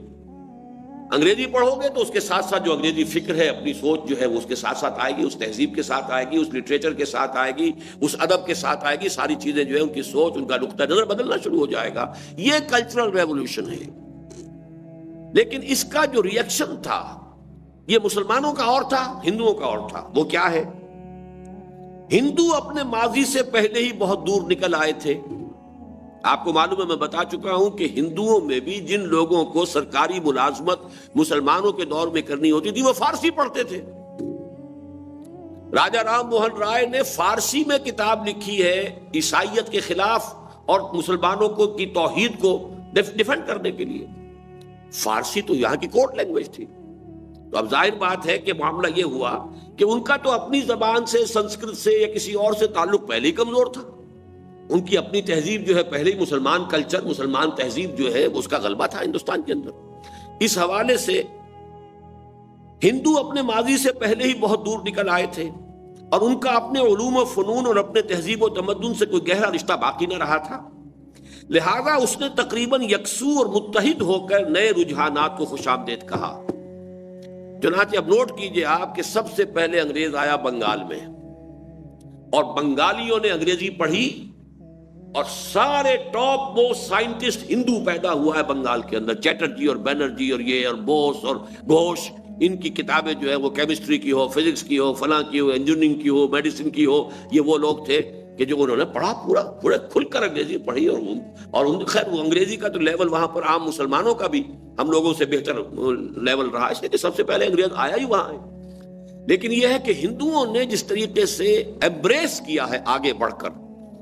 انگریزی پڑھو گے تو اس کے ساتھ ساتھ جو انگریزی فکر ہے، اپنی سوچ جو ہے وہ اس کے ساتھ ساتھ آئے گی، اس تہذیب کے ساتھ آئے گی، اس لٹریچر کے ساتھ آئے گی، اس ادب کے ساتھ آئے گی، ساری چیزیں جو ہے ان کی سوچ، ان کا نقطہ نظر بدلنا شروع ہو جائے گا۔ یہ کلچرل ریولوشن ہے۔ لیکن اس کا جو ری ایکشن تھا یہ مسلمانوں کا اور تھا، ہندوؤں کا اور تھا۔ وہ کیا ہے؟ ہندو اپنے ماضی سے پہلے ہی بہت دور نکل آئے تھے۔ آپ کو معلوم ہے، میں بتا چکا ہوں کہ ہندوؤں میں بھی جن لوگوں کو سرکاری ملازمت مسلمانوں کے دور میں کرنی ہوتی تھی وہ فارسی پڑھتے تھے۔ راجا رام موہن رائے نے فارسی میں کتاب لکھی ہے عیسائیت کے خلاف اور مسلمانوں کو کی توحید کو ڈیفینڈ کرنے کے لیے۔ فارسی تو یہاں کی کورٹ لینگویج تھی، تو اب ظاہر بات ہے کہ معاملہ یہ ہوا کہ ان کا تو اپنی زبان سے، سنسکرت سے یا کسی اور سے تعلق پہلے ہی کمزور تھا، ان کی اپنی تہذیب جو ہے پہلے ہی مسلمان کلچر، مسلمان تہذیب جو ہے اس کا غلبہ تھا ہندوستان کے اندر۔ اس حوالے سے ہندو اپنے ماضی سے پہلے ہی بہت دور نکل آئے تھے اور ان کا اپنے علوم و فنون اور اپنے تہذیب و تمدن سے کوئی گہرا رشتہ باقی نہ رہا تھا، لہذا اس نے تقریباً یکسو اور متحد ہو کر نئے رجحانات کو خوش آمدید کہا۔ چنانچہ اب نوٹ کیجئے آپ کہ سب سے پہلے انگریز آیا بنگال میں، اور بنگالیوں نے انگریزی پڑھی، اور سارے ٹاپ موسٹ سائنٹسٹ ہندو پیدا ہوا ہے بنگال کے اندر، چیٹرجی اور بینرجی اور یہ اور بوس اور گھوش، ان کی کتابیں جو ہے وہ کیمسٹری کی ہو، فزکس کی ہو، فلاں کی ہو، انجینئرنگ کی ہو، میڈیسن کی ہو، یہ وہ لوگ تھے کہ جو انہوں نے پڑھا، پورا کھل کر انگریزی پڑھی، اور خیر وہ انگریزی کا تو لیول وہاں پر عام مسلمانوں کا بھی ہم لوگوں سے بہتر لیول رہا، اس لیے کہ سب سے پہلے انگریز آیا ہی وہاں ہے۔ لیکن یہ ہے کہ ہندوؤں نے جس طریقے سے ایمبریس کیا ہے آگے بڑھ کر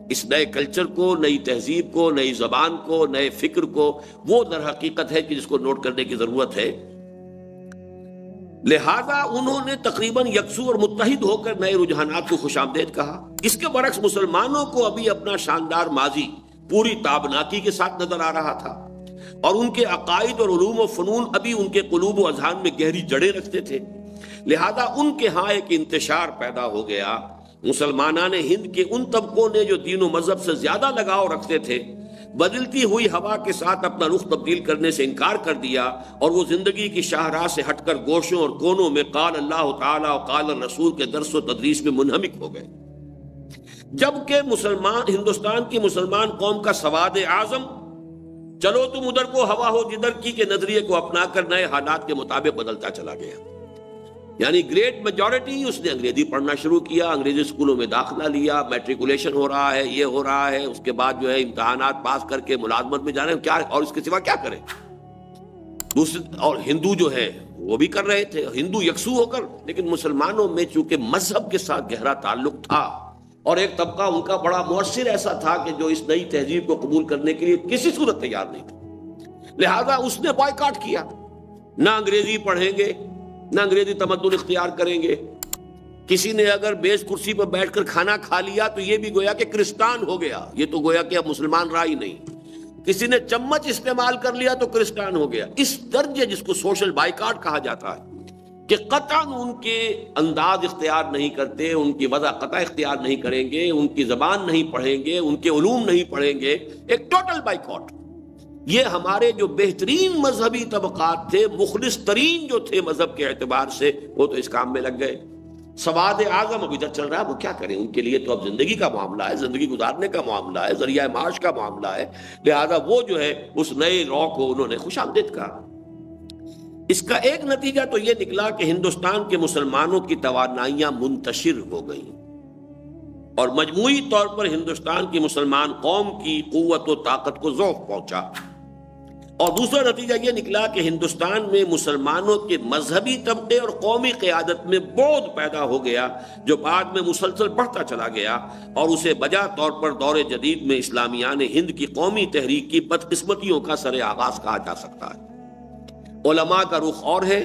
اس نئے کلچر کو، نئی تہذیب کو، نئی زبان کو، نئے فکر کو، وہ در حقیقت ہے کہ جس کو نوٹ کرنے کی ضرورت ہے۔ لہذا انہوں نے تقریباً یکسو اور متحد ہو کر نئے رجحانات کو خوش آمدید کہا۔ اس کے برعکس مسلمانوں کو ابھی اپنا شاندار ماضی پوری تابناکی کے ساتھ نظر آ رہا تھا، اور ان کے عقائد اور علوم و فنون ابھی ان کے قلوب و اذہان میں گہری جڑیں رکھتے تھے، لہذا ان کے ہاں ایک انتشار پیدا ہو گیا۔ مسلمانان ہند کے ان طبقوں نے جو دین و مذہب سے زیادہ لگاؤ رکھتے تھے، بدلتی ہوئی ہوا کے ساتھ اپنا رخ تبدیل کرنے سے انکار کر دیا، اور وہ زندگی کی شاہراہ سے ہٹ کر گوشوں اور کونوں میں قال اللہ تعالی اور قال الرسول کے درس و تدریس میں منہمک ہو گئے۔ جبکہ ہندوستان کی مسلمان قوم کا سواد اعظم چلو تم ادھر کو ہوا ہو جدھر کی کے نظریے کو اپنا کر نئے حالات کے مطابق بدلتا چلا گیا، یعنی گریٹ میجورٹی اس نے انگریزی پڑھنا شروع کیا، انگریزی اسکولوں میں داخلہ لیا، میٹریکولیشن ہو رہا ہے، یہ ہو رہا ہے، اس کے بعد جو ہے امتحانات پاس کر کے ملازمت میں جانے کیا، اور اس کے سوا کیا کریں۔ دوسرے اور ہندو جو ہے وہ بھی کر رہے تھے، ہندو یکسو ہو کر، لیکن مسلمانوں میں چونکہ مذہب کے ساتھ گہرا تعلق تھا، اور ایک طبقہ ان کا بڑا مؤثر ایسا تھا کہ جو اس نئی تہذیب کو قبول کرنے کے لیے کسی صورت تیار نہیں تھا، لہذا اس نے بائیکاٹ کیا، نہ انگریزی پڑھیں گے، نہ انگریزی تمدن اختیار کریں گے۔ کسی نے اگر بیس کرسی پر بیٹھ کر کھانا کھا لیا تو یہ بھی گویا کہ کرسٹان ہو گیا، یہ تو گویا کہ اب مسلمان رہا ہی نہیں۔ کسی نے چمچ استعمال کر لیا تو کرسٹان ہو گیا۔ اس درجے جس کو سوشل بائیکاٹ کہا جاتا ہے کہ قطعاً ان کے انداز اختیار نہیں کرتے، ان کی وضع قطع اختیار نہیں کریں گے، ان کی زبان نہیں پڑھیں گے، ان کے علوم نہیں پڑھیں گے، ایک ٹوٹل بائیکاٹ۔ یہ ہمارے جو بہترین مذہبی طبقات تھے، مخلص ترین جو تھے مذہب کے اعتبار سے، وہ تو اس کام میں لگ گئے۔ سواد اعظم اب ادھر چل رہا ہے، وہ کیا کریں، ان کے لیے تو اب زندگی کا معاملہ ہے، زندگی گزارنے کا معاملہ ہے، ذریعہ معاش کا معاملہ ہے، لہذا وہ جو ہے اس نئے رو کو انہوں نے خوش آمدید کہا۔ اس کا ایک نتیجہ تو یہ نکلا کہ ہندوستان کے مسلمانوں کی توانائیاں منتشر ہو گئیں، اور مجموعی طور پر ہندوستان کی مسلمان قوم کی قوت و طاقت کو ضعف پہنچا، اور دوسرا نتیجہ یہ نکلا کہ ہندوستان میں مسلمانوں کے مذہبی طبقے اور قومی قیادت میں بودھ پیدا ہو گیا، جو بعد میں مسلسل بڑھتا چلا گیا، اور اسے بجا طور پر دور جدید میں اسلامیان ہند کی قومی تحریک کی بدقسمتیوں کا سر آغاز کہا جا سکتا ہے۔ علماء کا رخ اور ہے۔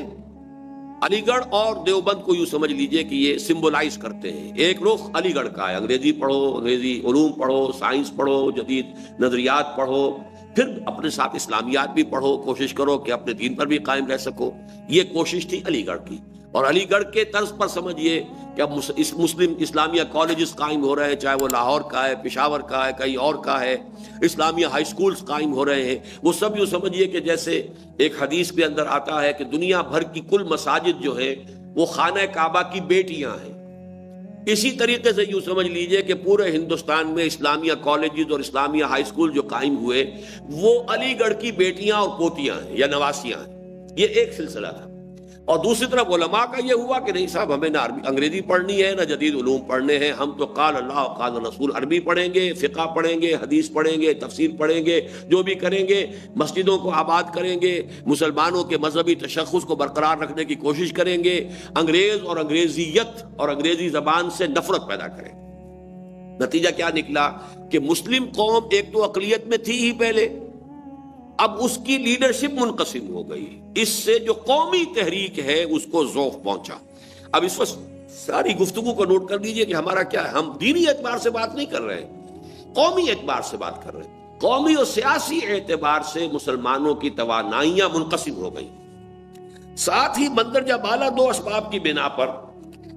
علی گڑھ اور دیوبند کو یوں سمجھ لیجئے کہ یہ سمبولائز کرتے ہیں۔ ایک رخ علی گڑھ کا ہے، انگریزی پڑھو، انگریزی علوم پڑھو، سائنس پڑھو، جدید نظریات پڑھو، پھر اپنے ساتھ اسلامیات بھی پڑھو، کوشش کرو کہ اپنے دین پر بھی قائم رہ سکو۔ یہ کوشش تھی علی گڑھ کی، اور علی گڑھ کے طرز پر سمجھیے کہ اب مسلم اسلامیہ کالجز قائم ہو رہے ہیں، چاہے وہ لاہور کا ہے، پشاور کا ہے، کہیں اور کا ہے، اسلامیہ ہائی سکولز قائم ہو رہے ہیں۔ وہ سب یوں سمجھیے کہ جیسے ایک حدیث کے اندر آتا ہے کہ دنیا بھر کی کل مساجد جو ہے وہ خانہ کعبہ کی بیٹیاں ہیں۔ اسی طریقے سے یوں سمجھ لیجئے کہ پورے ہندوستان میں اسلامیہ کالجز اور اسلامیہ ہائی سکول جو قائم ہوئے وہ علی گڑھ کی بیٹیاں اور پوتیاں ہیں یا نواسیاں ہیں۔ یہ ایک سلسلہ تھا۔ اور دوسری طرف علماء کا یہ ہوا کہ نہیں صاحب، ہمیں نہ انگریزی پڑھنی ہے نہ جدید علوم پڑھنے ہیں، ہم تو قال اللہ و قال رسول عربی پڑھیں گے، فقہ پڑھیں گے، حدیث پڑھیں گے، تفسیر پڑھیں گے، جو بھی کریں گے، مسجدوں کو آباد کریں گے، مسلمانوں کے مذہبی تشخص کو برقرار رکھنے کی کوشش کریں گے، انگریز اور انگریزیت اور انگریزی زبان سے نفرت پیدا کریں گے۔ نتیجہ کیا نکلا کہ مسلم قوم ایک تو اقلیت میں تھی ہی پہلے، اب اس کی لیڈرشپ منقسم ہو گئی، اس سے جو قومی تحریک ہے اس کو ذوق پہنچا۔ اب اس وقت ساری گفتگو کو نوٹ کر لیجئے کہ ہمارا کیا ہے، ہم دینی اعتبار سے بات نہیں کر رہے ہیں، قومی اعتبار سے بات کر رہے ہیں۔ قومی اور سیاسی اعتبار سے مسلمانوں کی توانائیاں منقسم ہو گئیں، ساتھ ہی مندرجہ بالا دو اسباب کی بنا پر،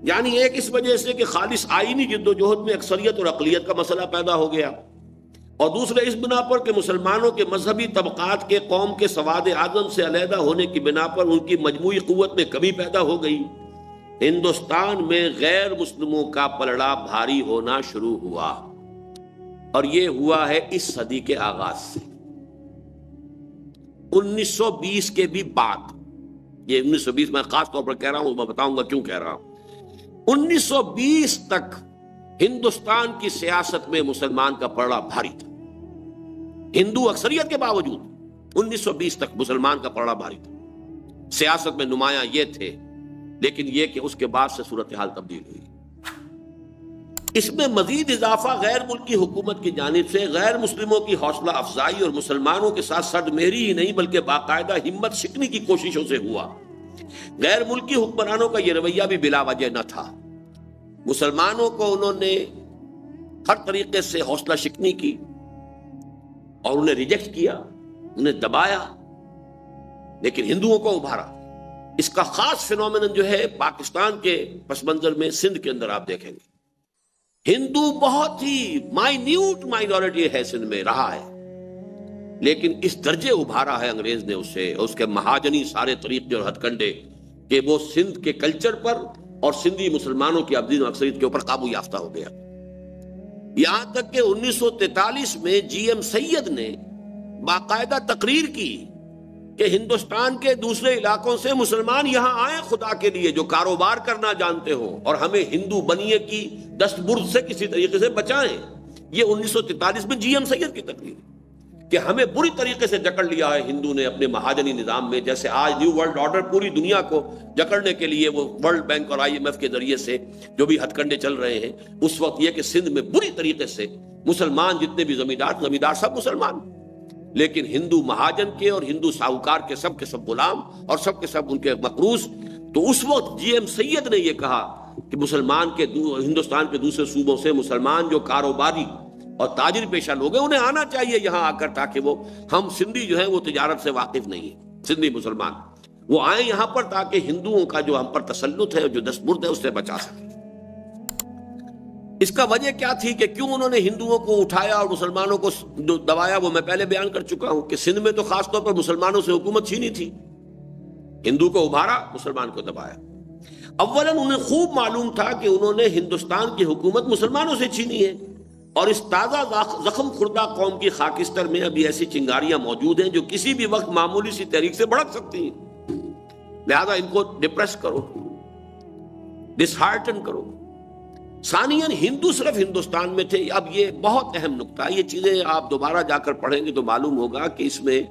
یعنی ایک اس وجہ سے کہ خالص آئینی جدوجہد میں اکثریت اور اقلیت کا مسئلہ پیدا ہو گیا، اور دوسرے اس بنا پر کہ مسلمانوں کے مذہبی طبقات کے قوم کے سواد اعظم سے علیحدہ ہونے کی بنا پر ان کی مجموعی قوت میں کمی پیدا ہو گئی۔ ہندوستان میں غیر مسلموں کا پلڑا بھاری ہونا شروع ہوا، اور یہ ہوا ہے اس صدی کے آغاز سے، 1920 کے بھی بعد۔ یہ 1920 میں خاص طور پر کہہ رہا ہوں، میں بتاؤں گا کیوں کہہ رہا ہوں۔ 1920 تک ہندوستان کی سیاست میں مسلمان کا پلڑا بھاری تھا، ہندو اکثریت کے باوجود 1920 تک مسلمان کا پلڑا بھاری تھا، سیاست میں نمایاں یہ تھے، لیکن یہ کہ اس کے بعد سے صورتحال تبدیل ہوئی۔ اس میں مزید اضافہ غیر ملکی حکومت کی جانب سے غیر مسلموں کی حوصلہ افزائی اور مسلمانوں کے ساتھ سرد مہری ہی نہیں بلکہ باقاعدہ ہمت شکنی کی کوششوں سے ہوا۔ غیر ملکی حکمرانوں کا یہ رویہ بھی بلا وجہ نہ تھا، مسلمانوں کو انہوں نے ہر طریقے سے حوصلہ شکنی کی اور انہیں ریجیکٹ کیا، انہیں دبایا، لیکن ہندوؤں کو ابھارا۔ اس کا خاص فینومینن جو ہے پاکستان کے پس منظر میں سندھ کے اندر آپ دیکھیں گے، ہندو بہت ہی مائنیوٹ مائنورٹی ہے سندھ میں رہا ہے، لیکن اس درجے ابھارا ہے انگریز نے اسے، اس کے مہاجنی سارے طریقے اور ہتھ کنڈے، کہ وہ سندھ کے کلچر پر اور سندھی مسلمانوں کی ابدین و اکثریت کے اوپر قابو یافتہ ہو گیا۔ یہاں تک کہ 1943 میں جی ایم سید نے باقاعدہ تقریر کی کہ ہندوستان کے دوسرے علاقوں سے مسلمان یہاں آئیں خدا کے لیے جو کاروبار کرنا جانتے ہو، اور ہمیں ہندو بنیے کی دست برد سے کسی طریقے سے بچائیں۔ یہ 1943 میں جی ایم سید کی تقریر کہ ہمیں بری طریقے سے جکڑ لیا ہے ہندو نے اپنے مہاجنی نظام میں، جیسے آج نیو ورلڈ آرڈر پوری دنیا کو جکڑنے کے لیے وہ ورلڈ بینک اور IMF کے ذریعے سے جو بھی ہتھ کنڈے چل رہے ہیں، اس وقت یہ کہ سندھ میں بری طریقے سے مسلمان جتنے بھی زمیندار سب مسلمان، لیکن ہندو مہاجن کے اور ہندو ساہوکار کے سب غلام اور سب کے سب ان کے مقروض۔ تو اس وقت جی ایم سید نے یہ کہا کہ مسلمان کے ہندوستان کے دوسرے صوبوں سے مسلمان جو کاروباری اور تاجر پیشہ لوگ ہیں انہیں آنا چاہیے یہاں آ کر، تاکہ وہ ہم سندھی جو ہیں وہ تجارت سے واقف نہیں ہیں، سندھی مسلمان وہ آئیں یہاں پر تاکہ ہندوؤں کا جو ہم پر تسلط ہے، جو دستبرد ہے، اس سے بچا سکیں۔ اس کا وجہ کیا تھی کہ کیوں انہوں نے ہندوؤں کو اٹھایا اور مسلمانوں کو دبایا، وہ میں پہلے بیان کر چکا ہوں کہ سندھ میں تو خاص طور پر مسلمانوں سے حکومت چھینی تھی، ہندو کو ابھارا، مسلمان کو دبایا۔ اولاً انہیں خوب معلوم تھا کہ انہوں نے ہندوستان کی حکومت مسلمانوں سے چھینی ہے، اور اس تازہ زخم خوردہ قوم کی خاکستر میں ابھی ایسی چنگاریاں موجود ہیں جو کسی بھی وقت معمولی سی تحریک سے بھڑک سکتی ہیں، لہذا ان کو ڈپریس کرو، ڈس ہارٹن کرو۔ ثانیاً ہندو صرف ہندوستان میں تھے. اب یہ بہت اہم نکتہ ہے، یہ چیزیں آپ دوبارہ جا کر پڑھیں گے تو معلوم ہوگا کہ اس میں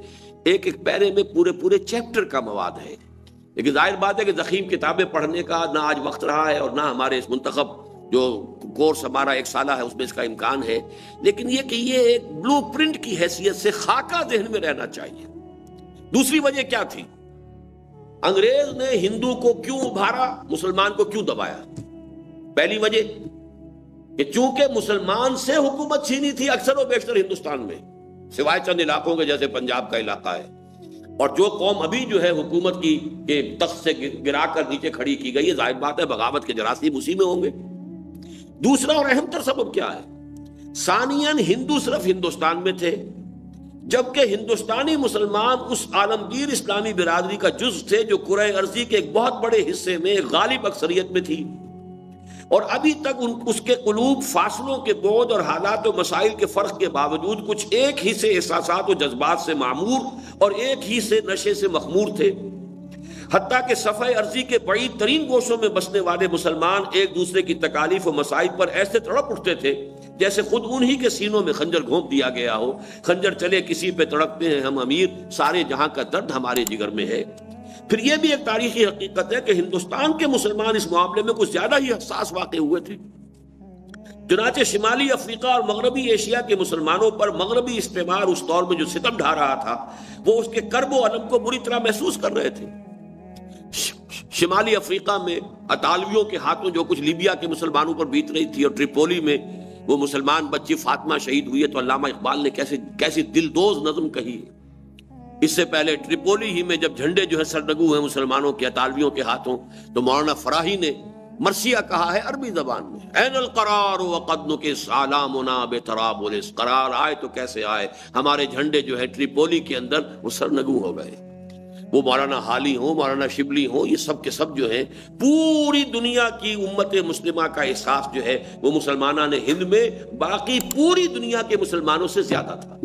ایک ایک پیرے میں پورے چیپٹر کا مواد ہے. لیکن ظاہر بات ہے کہ ضخیم کتابیں پڑھنے کا نہ آج وقت رہا ہے اور نہ ہمارے اس منتخب جو کورس ہمارا 1 سالہ ہے اس میں اس کا امکان ہے. لیکن یہ کہ یہ ایک بلو پرنٹ کی حیثیت سے خاکہ ذہن میں رہنا چاہیے. دوسری وجہ کیا تھی؟ انگریز نے ہندو کو کیوں ابھارا، مسلمان کو کیوں دبایا؟ پہلی وجہ کہ چونکہ مسلمان سے حکومت چھینی تھی اکثر و بیشتر ہندوستان میں، سوائے چند علاقوں کے جیسے پنجاب کا علاقہ ہے، اور جو قوم ابھی جو ہے حکومت کی کہ تخت سے گرا کر نیچے کھڑی کی گئی ہے، ظاہر بات ہے بغاوت کے جراثیم اسی میں ہوں گے. دوسرا اور اہم تر سبب کیا ہے؟ ثانیاً ہندو صرف ہندوستان میں تھے، جبکہ ہندوستانی مسلمان اس عالمگیر اسلامی برادری کا جز تھے جو کرۂ ارضی کے ایک بہت بڑے حصے میں ایک غالب اکثریت میں تھی، اور ابھی تک اس کے قلوب فاصلوں کے بعد اور حالات و مسائل کے فرق کے باوجود کچھ ایک ہی سے احساسات و جذبات سے معمور اور ایک ہی سے نشے سے مخمور تھے. حتیٰ کہ صفحہ ارضی کے بعید ترین گوشوں میں بسنے والے مسلمان ایک دوسرے کی تکالیف و مسائل پر ایسے تڑپ اٹھتے تھے جیسے خود انہی کے سینوں میں خنجر گھونپ دیا گیا ہو. خنجر چلے کسی پہ تڑپتے ہیں ہم امیر، سارے جہاں کا درد ہمارے جگر میں ہے. پھر یہ بھی ایک تاریخی حقیقت ہے کہ ہندوستان کے مسلمان اس معاملے میں کچھ زیادہ ہی حساس واقع ہوئے تھے. چنانچہ شمالی افریقہ اور مغربی ایشیا کے مسلمانوں پر مغربی استعمار اس دور میں جو ستم ڈھا رہا تھا وہ اس کے کرب و الم کو بری طرح محسوس کر رہے تھے. شمالی افریقہ میں اطالویوں کے ہاتھوں جو کچھ لیبیا کے مسلمانوں پر بیت رہی تھی، اور ٹریپولی میں وہ مسلمان بچی فاطمہ شہید ہوئی ہے، تو علامہ اقبال نے کیسی دلدوز نظم کہی ہے. اس سے پہلے ٹریپولی ہی میں جب جھنڈے جو ہے سرنگو ہیں مسلمانوں کے اطالویوں کے ہاتھوں، تو مولانا فراہی نے مرثیہ کہا ہے عربی زبان میں، این القرار وقد نکس سالامنا بترابلس، قرار آئے تو کیسے آئے، ہمارے جھنڈے جو ہے ٹریپولی کے اندر وہ سرنگو ہو گئے. وہ مولانا حالی ہوں، مولانا شبلی ہوں، یہ سب کے سب جو ہیں پوری دنیا کی امت مسلمہ کا احساس جو ہے وہ مسلمانان ہند میں باقی پوری دنیا کے مسلمانوں سے زیادہ تھا.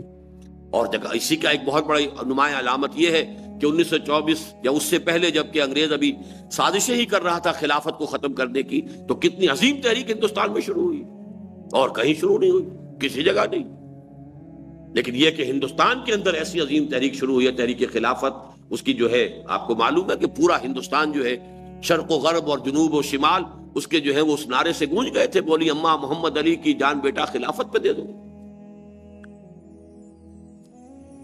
اور جگہ اسی کا ایک بہت بڑی نمایاں علامت یہ ہے کہ 1924 یا اس سے پہلے جب کہ انگریز ابھی سازشیں ہی کر رہا تھا خلافت کو ختم کرنے کی، تو کتنی عظیم تحریک ہندوستان میں شروع ہوئی، اور کہیں شروع نہیں ہوئی، کسی جگہ نہیں. لیکن یہ کہ ہندوستان کے اندر ایسی عظیم تحریک شروع ہوئی ہے، تحریک خلافت، اس کی جو ہے آپ کو معلوم ہے کہ پورا ہندوستان جو ہے شرق و غرب اور جنوب و شمال اس کے جو ہے وہ اس نعرے سے گونج گئے تھے، بولی اماں محمد علی کی جان بیٹا خلافت پہ دے دو.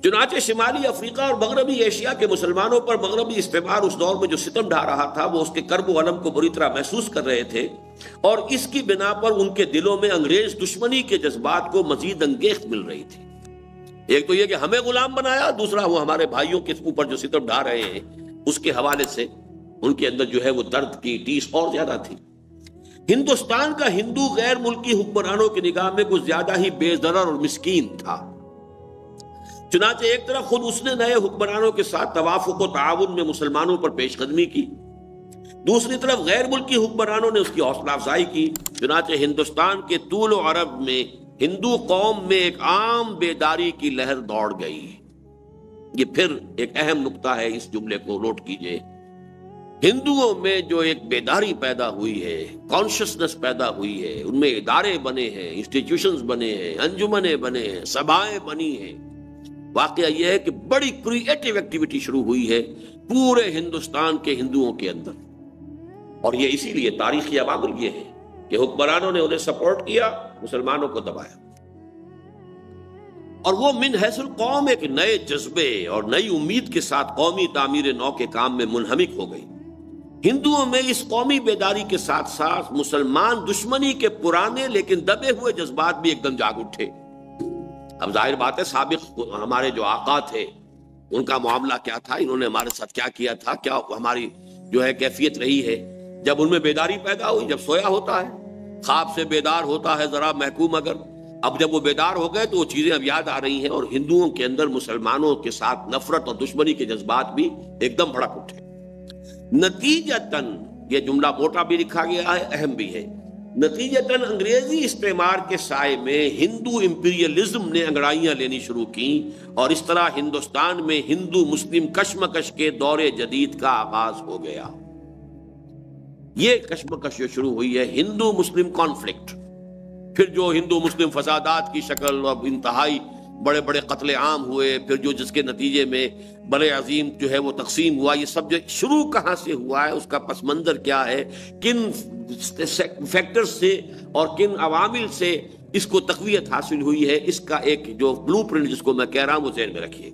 چنانچہ شمالی افریقہ اور مغربی ایشیا کے مسلمانوں پر مغربی استعمار اس دور میں جو ستم ڈھا رہا تھا وہ اس کے کرب و الم کو بری طرح محسوس کر رہے تھے، اور اس کی بنا پر ان کے دلوں میں انگریز دشمنی کے جذبات کو مزید انگیخت مل رہی تھی. ایک تو یہ کہ ہمیں غلام بنایا، دوسرا وہ ہمارے بھائیوں کے اوپر جو ستم ڈھا رہے ہیں اس کے حوالے سے ان کے اندر جو ہے وہ درد کی ٹیس اور زیادہ تھی. ہندوستان کا ہندو غیر ملکی حکمرانوں کی نگاہ میں کچھ زیادہ ہی بے ضرر اور مسکین تھا. چنانچہ ایک طرف خود اس نے نئے حکمرانوں کے ساتھ توافق و تعاون میں مسلمانوں پر پیش قدمی کی، دوسری طرف غیر ملکی حکمرانوں نے اس کی حوصلہ افزائی کی. چنانچہ ہندوستان کے طول و عرض میں ہندو قوم میں ایک عام بیداری کی لہر دوڑ گئی. یہ پھر ایک اہم نقطہ ہے، اس جملے کو نوٹ کیجئے. ہندوؤں میں جو ایک بیداری پیدا ہوئی ہے، کانشسنس پیدا ہوئی ہے، ان میں ادارے بنے ہیں، انسٹیٹیوشنز بنے ہیں، انجمنیں بنے ہیں، سبھائیں بنی ہیں. واقعہ یہ ہے کہ بڑی کریٹیو ایکٹیویٹی شروع ہوئی ہے پورے ہندوستان کے ہندوؤں کے اندر، اور یہ اسی لیے تاریخی عوامل یہ ہے کہ حکمرانوں نے انہیں سپورٹ کیا، مسلمانوں کو دبایا، اور وہ من حیث القوم ایک نئے جذبے اور نئی امید کے ساتھ قومی تعمیر نو کے کام میں منہمک ہو گئی. ہندوؤں میں اس قومی بیداری کے ساتھ ساتھ مسلمان دشمنی کے پرانے لیکن دبے ہوئے جذبات بھی ایک دم جاگ اٹھے. اب ظاہر بات ہے سابق ہمارے جو آقا تھے ان کا معاملہ کیا تھا، انہوں نے ہمارے ساتھ کیا کیا تھا، کیا ہماری جو ہے کیفیت رہی ہے. جب ان میں بیداری پیدا ہوئی، جب سویا ہوتا ہے، خواب سے بیدار ہوتا ہے ذرا محکوم اگر، اب جب وہ بیدار ہو گئے تو وہ چیزیں اب یاد آ رہی ہیں، اور ہندوؤں کے اندر مسلمانوں کے ساتھ نفرت اور دشمنی کے جذبات بھی ایک دم بھڑک اٹھے. نتیجتاً یہ جملہ موٹا بھی لکھا گیا ہے، اہم بھی ہے، نتیجتاً انگریزی استعمار کے سائے میں ہندو امپیریلزم نے انگڑائیاں لینی شروع کی، اور اس طرح ہندوستان میں ہندو مسلم کشمکش کے دور جدید کا آغاز ہو گیا. یہ کشمکش جو شروع ہوئی ہے ہندو مسلم کانفلکٹ، پھر جو ہندو مسلم فسادات کی شکل اور انتہائی بڑے بڑے قتل عام ہوئے، پھر جو جس کے نتیجے میں بڑے عظیم جو ہے وہ تقسیم ہوا، یہ سب جو شروع کہاں سے ہوا ہے، اس کا پس منظر کیا ہے، کن فیکٹر سے اور کن عوامل سے اس کو تقویت حاصل ہوئی ہے، اس کا ایک جو بلو پرنٹ جس کو میں کہہ رہا ہوں وہ ذہن میں رکھیے۔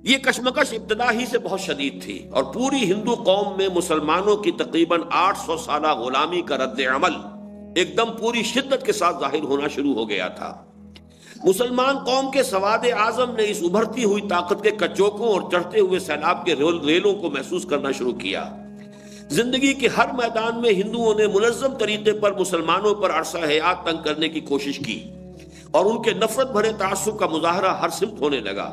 یہ کشمکش ابتدا ہی سے بہت شدید تھی، اور پوری ہندو قوم میں مسلمانوں کی تقریباً 800 سالہ غلامی کا رد عمل ایک دم پوری شدت کے ساتھ ظاہر ہونا شروع ہو گیا تھا۔ مسلمان قوم کے سواد اعظم نے اس ابھرتی ہوئی طاقت کے کچوکوں اور چڑھتے ہوئے سیلاب کے ریلوں کو محسوس کرنا شروع کیا۔ زندگی کے ہر میدان میں ہندوؤں نے منظم طریقے پر مسلمانوں پر عرصہ حیات تنگ کرنے کی کوشش کی، اور ان کے نفرت بھرے تعصب کا مظاہرہ ہر سمت ہونے لگا۔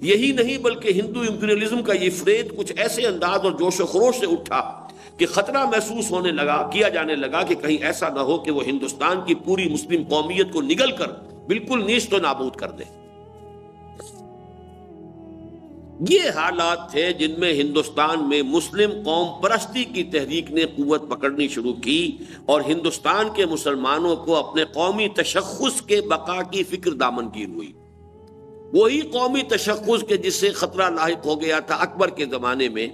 یہی نہیں بلکہ ہندو امپیریلزم کا یہ فریب کچھ ایسے انداز اور جوش و خروش سے اٹھا کہ خطرہ محسوس کیا جانے لگا کہ کہیں ایسا نہ ہو کہ وہ ہندوستان کی پوری مسلم قومیت کو نگل کر بالکل نیست و نابود کر دے۔ یہ حالات تھے جن میں ہندوستان میں مسلم قوم پرستی کی تحریک نے قوت پکڑنی شروع کی، اور ہندوستان کے مسلمانوں کو اپنے قومی تشخص کے بقا کی فکر دامنگیر ہوئی۔ وہی قومی تشخص کے جس سے خطرہ لاحق ہو گیا تھا اکبر کے زمانے میں،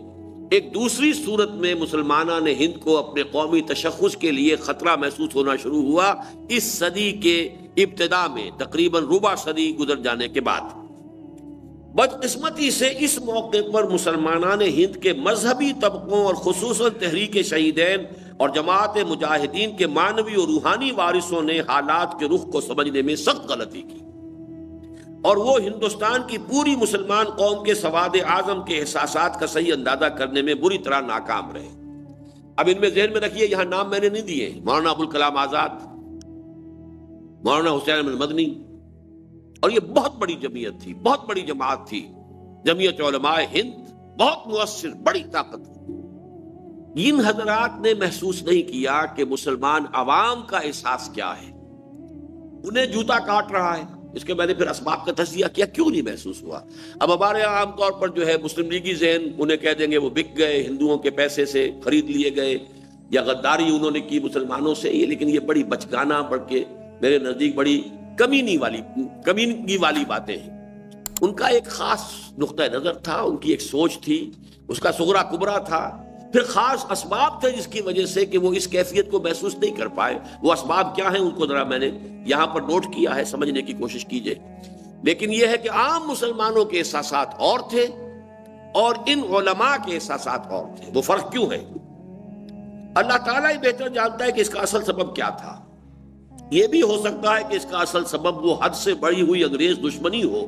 ایک دوسری صورت میں مسلمانان ہند کو اپنے قومی تشخص کے لیے خطرہ محسوس ہونا شروع ہوا اس صدی کے ابتدا میں، تقریباً ربع صدی گزر جانے کے بعد۔ بدقسمتی سے اس موقع پر مسلمانان ہند کے مذہبی طبقوں اور خصوصاً تحریک شہیدین اور جماعت مجاہدین کے معنوی اور روحانی وارثوں نے حالات کے رخ کو سمجھنے میں سخت غلطی کی، اور وہ ہندوستان کی پوری مسلمان قوم کے سواد اعظم کے احساسات کا صحیح اندازہ کرنے میں بری طرح ناکام رہے۔ اب ان میں ذہن میں رکھیے، یہاں نام میں نے نہیں دیے، مولانا ابوالکلام آزاد، مولانا حسین احمد مدنی، اور یہ بہت بڑی جمعیت تھی، بہت بڑی جماعت تھی، جمعیت علماء ہند، بہت مؤثر، بڑی طاقت۔ ان حضرات نے محسوس نہیں کیا کہ مسلمان عوام کا احساس کیا ہے، انہیں جوتا کاٹ رہا ہے۔ اس کے میں نے پھر اسباب کا تجزیہ کیا، کیوں نہیں محسوس ہوا۔ اب ہمارے عام طور پر جو ہے مسلم لیگی ذہن انہیں کہہ دیں گے وہ بک گئے، ہندوؤں کے پیسے سے خرید لیے گئے، یا غداری انہوں نے کی مسلمانوں سے، یہ لیکن یہ بڑی بچگانہ، بڑھ کے میرے نزدیک بڑی کمینگی والی باتیں ہیں۔ ان کا ایک خاص نقطہ نظر تھا، ان کی ایک سوچ تھی، اس کا صغرا کبرا تھا، پھر خاص اسباب تھے جس کی وجہ سے کہ وہ اس کیفیت کو محسوس نہیں کر پائے۔ وہ اسباب کیا ہیں ان کو ذرا میں نے یہاں پر نوٹ کیا ہے، سمجھنے کی کوشش کیجئے۔ لیکن یہ ہے کہ عام مسلمانوں کے احساسات اور تھے اور ان علماء کے احساسات اور تھے۔ وہ فرق کیوں ہے؟ اللہ تعالیٰ ہی بہتر جانتا ہے کہ اس کا اصل سبب کیا تھا۔ یہ بھی ہو سکتا ہے کہ اس کا اصل سبب وہ حد سے بڑھی ہوئی انگریز دشمنی ہو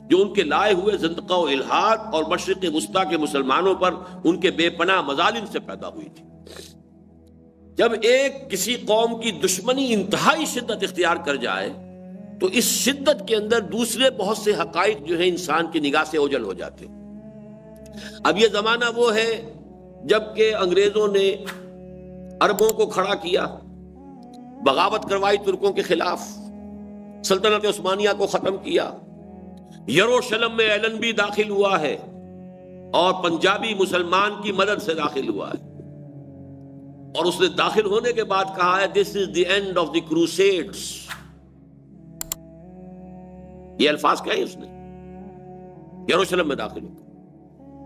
جو ان کے لائے ہوئے زندقہ و الحاد اور مشرق وسطیٰ کے مسلمانوں پر ان کے بے پناہ مظالم سے پیدا ہوئی تھی۔ جب ایک کسی قوم کی دشمنی انتہائی شدت اختیار کر جائے تو اس شدت کے اندر دوسرے بہت سے حقائق جو ہیں انسان کی نگاہ سے اوجھل ہو جاتے۔ اب یہ زمانہ وہ ہے جب کہ انگریزوں نے عربوں کو کھڑا کیا، بغاوت کروائی ترکوں کے خلاف، سلطنت عثمانیہ کو ختم کیا، یروشلم میں ایلن بھی داخل ہوا ہے اور پنجابی مسلمان کی مدد سے داخل ہوا ہے، اور اس نے داخل ہونے کے بعد کہا ہے دس از the end of the crusades. یہ الفاظ کیا ہے اس نے؟ یروشلم میں داخل ہو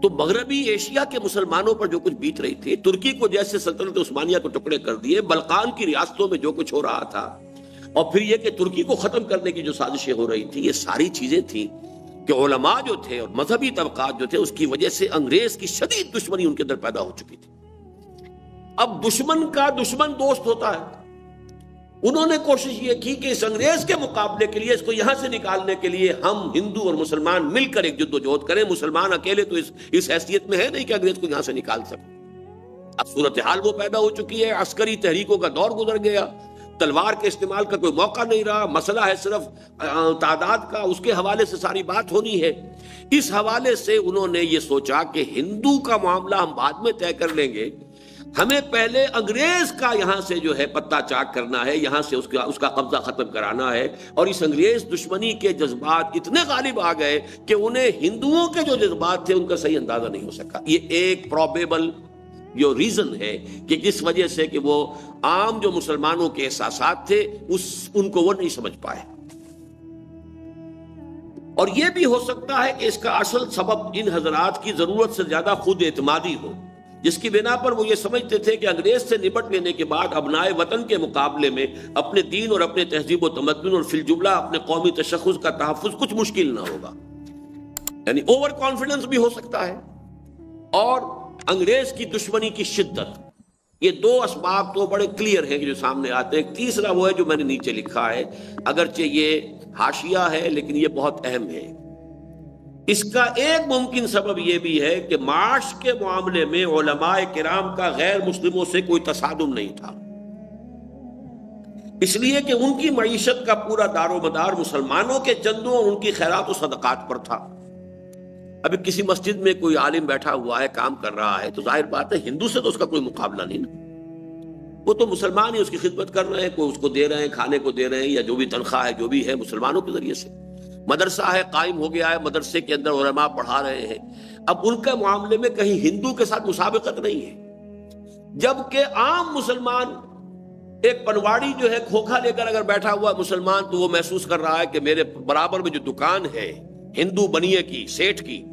تو مغربی ایشیا کے مسلمانوں پر جو کچھ بیت رہی تھی، ترکی کو جیسے سلطنت عثمانیہ کو ٹکڑے کر دیے، بلقان کی ریاستوں میں جو کچھ ہو رہا تھا، اور پھر یہ کہ ترکی کو ختم کرنے کی جو سازشیں ہو رہی تھی، یہ ساری چیزیں تھیں کہ علماء جو تھے اور مذہبی طبقات جو تھے اس کی وجہ سے انگریز کی شدید دشمنی ان کے اندر پیدا ہو چکی تھی۔ اب دشمن کا دشمن دوست ہوتا ہے۔ انہوں نے کوشش یہ کی کہ اس انگریز کے مقابلے کے لیے، اس کو یہاں سے نکالنے کے لیے ہم ہندو اور مسلمان مل کر ایک جد و جہد کریں۔ مسلمان اکیلے تو اس حیثیت میں ہے نہیں کہ انگریز کو یہاں سے نکال سکیں۔ اب صورتحال وہ پیدا ہو چکی ہے، عسکری تحریکوں کا دور گزر گیا، تلوار کے استعمال کا کوئی موقع نہیں رہا، مسئلہ ہے صرف تعداد کا، اس کے حوالے سے ساری بات ہونی ہے۔ اس حوالے سے انہوں نے یہ سوچا کہ ہندو کا معاملہ ہم بعد میں طے کر لیں گے، ہمیں پہلے انگریز کا یہاں سے جو ہے پتہ چاک کرنا ہے، یہاں سے اس کا قبضہ ختم کرانا ہے۔ اور اس انگریز دشمنی کے جذبات اتنے غالب آ گئے کہ انہیں ہندوؤں کے جو جذبات تھے ان کا صحیح اندازہ نہیں ہو سکا۔ یہ ایک پروبیبل جو ریزن ہے کہ جس وجہ سے کہ وہ عام جو مسلمانوں کے احساسات تھے ان کو وہ نہیں سمجھ پائے. اور یہ بھی ہو سکتا ہے کہ اس کا اصل سبب ان حضرات کی ضرورت سے زیادہ خود اعتمادی ہو، جس کی بنا پر وہ یہ سمجھتے تھے کہ انگریز سے نپٹ لینے کے بعد ابنائے وطن کے مقابلے میں اپنے دین اور اپنے تہذیب و تمدن اور فی الجملہ اپنے قومی تشخص کا تحفظ کچھ مشکل نہ ہوگا. یعنی اوور کانفیڈنس بھی ہو سکتا ہے، اور انگریز کی دشمنی کی شدت. یہ دو اسباب تو بڑے کلیئر ہیں کہ جو سامنے آتے ہیں. تیسرا وہ ہے جو میں نے نیچے لکھا ہے، اگرچہ یہ حاشیہ ہے لیکن یہ بہت اہم ہے. اس کا ایک ممکن سبب یہ بھی ہے کہ معاش کے معاملے میں علماء کرام کا غیر مسلموں سے کوئی تصادم نہیں تھا، اس لیے کہ ان کی معیشت کا پورا دار و مدار مسلمانوں کے چندوں اور ان کی خیرات و صدقات پر تھا. ابھی کسی مسجد میں کوئی عالم بیٹھا ہوا ہے، کام کر رہا ہے، تو ظاہر بات ہے ہندو سے تو اس کا کوئی مقابلہ نہیں نا. وہ تو مسلمان ہی اس کی خدمت کر رہے ہیں، کوئی اس کو دے رہے ہیں، کھانے کو دے رہے ہیں، یا جو بھی تنخواہ ہے جو بھی ہے مسلمانوں کے ذریعے سے. مدرسہ ہے، قائم ہو گیا ہے، مدرسے کے اندر علماء پڑھا رہے ہیں. اب ان کے معاملے میں کہیں ہندو کے ساتھ مسابقت نہیں ہے، جبکہ عام مسلمان ایک پنواڑی جو ہے کھوکھا لے کر اگر بیٹھا ہوا مسلمان تو وہ محسوس کر رہا ہے کہ میرے برابر میں جو دکان ہے ہندو بنیے کی، سیٹھ کی،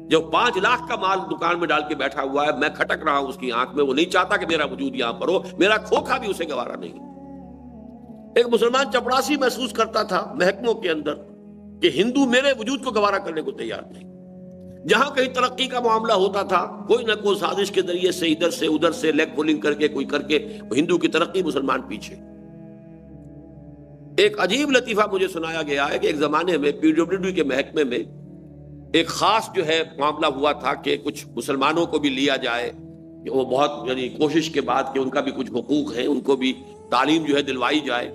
جو 5 لاکھ کا مال دکان میں ڈال کے بیٹھا ہوا ہے، میں کھٹک رہا ہوں اس کی آنکھ میں، وہ نہیں چاہتا کہ میرا وجود یہاں پر ہو، میرا کھوکھا بھی اسے گوارا نہیں. ایک مسلمان چپڑاسی محسوس کرتا تھا محکموں کے اندر کہ ہندو میرے وجود کو گوارا کرنے کو تیار نہیں. جہاں کہیں ترقی کا معاملہ ہوتا تھا، کوئی نہ کوئی سازش کے ذریعے سے ادھر سے ادھر سے لیگ پولنگ کر کے کوئی کر کے ہندو کی ترقی، مسلمان پیچھے. ایک عجیب لطیفہ مجھے سنایا گیا ہے کہ ایک زمانے میں PWD کے محکمے میں ایک خاص جو ہے معاملہ ہوا تھا کہ کچھ مسلمانوں کو بھی لیا جائے، کہ وہ بہت یعنی کوشش کے بعد کہ ان کا بھی کچھ حقوق ہیں، ان کو بھی تعلیم جو ہے دلوائی جائے،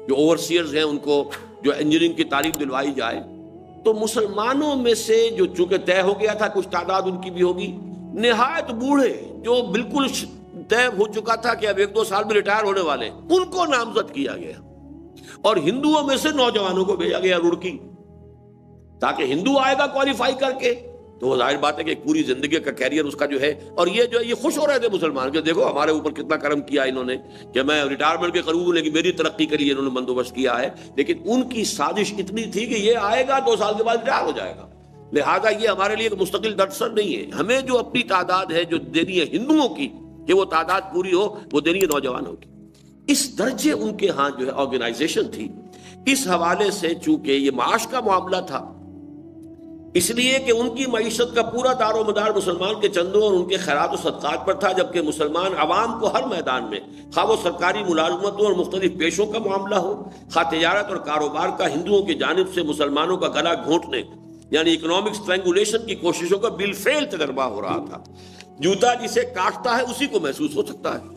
جو اوورسیئرز ہیں ان کو جو انجینئرنگ کی تعلیم دلوائی جائے. تو مسلمانوں میں سے جو چونکہ طے ہو گیا تھا کچھ تعداد ان کی بھی ہوگی، نہایت بوڑھے جو بالکل طے ہو چکا تھا کہ اب 1-2 سال میں ریٹائر ہونے والے، ان کو نامزد کیا گیا، اور ہندوؤں میں سے نوجوانوں کو بھیجا گیا رڑکی، تاکہ ہندو آئے گا کوالیفائی کر کے تو وہ ظاہر بات ہے کہ پوری زندگی کا کیریئر اس کا جو ہے. اور یہ جو ہے یہ خوش ہو رہے تھے مسلمان کہ دیکھو ہمارے اوپر کتنا کرم کیا انہوں نے، کہ میں ریٹائرمنٹ کے قریب ہوں لیکن میری ترقی کے لیے انہوں نے بندوبست کیا ہے. لیکن ان کی سازش اتنی تھی کہ یہ آئے گا 2 سال کے بعد ریٹائر ہو جائے گا، لہذا یہ ہمارے لیے ایک مستقل درسر نہیں ہے. ہمیں جو اپنی تعداد ہے جو دینی ہے ہندوؤں کی، کہ وہ تعداد پوری ہو، وہ دینی ہے نوجوانوں کی. اس درجے ان کے ہاں جو ہے آرگنائزیشن تھی. اس حوالے سے چونکہ یہ معاش کا معاملہ تھا، اس لیے کہ ان کی معیشت کا پورا دار و مدار مسلمان کے چندوں اور ان کے خیرات و صدقات پر تھا، جبکہ مسلمان عوام کو ہر میدان میں، خواہ وہ سرکاری ملازمتوں اور مختلف پیشوں کا معاملہ ہو، خواہ تجارت اور کاروبار کا، ہندوؤں کی جانب سے مسلمانوں کا گلا گھونٹنے یعنی اکنامک اسٹرینگولیشن کی کوششوں کا بالفعل تجربہ ہو رہا تھا. جوتا جسے کاٹتا ہے اسی کو محسوس ہو سکتا ہے،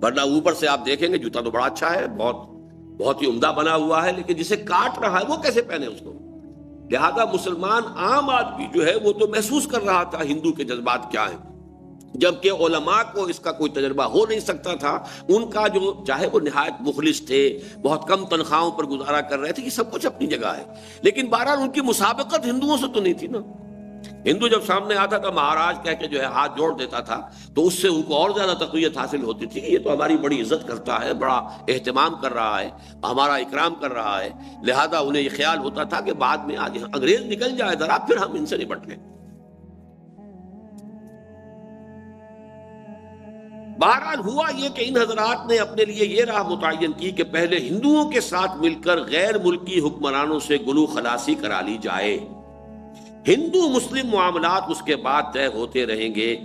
ورنہ اوپر سے آپ دیکھیں گے جوتا تو بڑا اچھا ہے، بہت ہی عمدہ بنا ہوا ہے، لیکن جسے کاٹ رہا ہے وہ کیسے پہنے اس کو. لہذا مسلمان عام آدمی جو ہے وہ تو محسوس کر رہا تھا ہندو کے جذبات کیا ہیں، جبکہ علماء کو اس کا کوئی تجربہ ہو نہیں سکتا تھا. ان کا جو چاہے وہ نہایت مخلص تھے، بہت کم تنخواہوں پر گزارا کر رہے تھے، یہ سب کچھ اپنی جگہ ہے، لیکن بہرحال ان کی مسابقت ہندوؤں سے تو نہیں تھی نا. ہندو جب سامنے آتا تھا مہاراج کہہ کے جو ہے ہاتھ جوڑ دیتا تھا تو اس سے ان کو اور زیادہ تقویت حاصل ہوتی تھی کہ یہ تو ہماری بڑی عزت کرتا ہے، بڑا اہتمام کر رہا ہے، ہمارا اکرام کر رہا ہے. لہذا انہیں یہ خیال ہوتا تھا کہ بعد میں آج انگریز نکل جائے ذرا پھر ہم ان سے نپٹ لیں. بہرحال ہوا یہ کہ ان حضرات نے اپنے لیے یہ راہ متعین کی کہ پہلے ہندوؤں کے ساتھ مل کر غیر ملکی حکمرانوں سے گلو خلاصی کرا لی جائے. ہندو مسلم معاملات اس کے بعد طے ہوتے رہیں گے،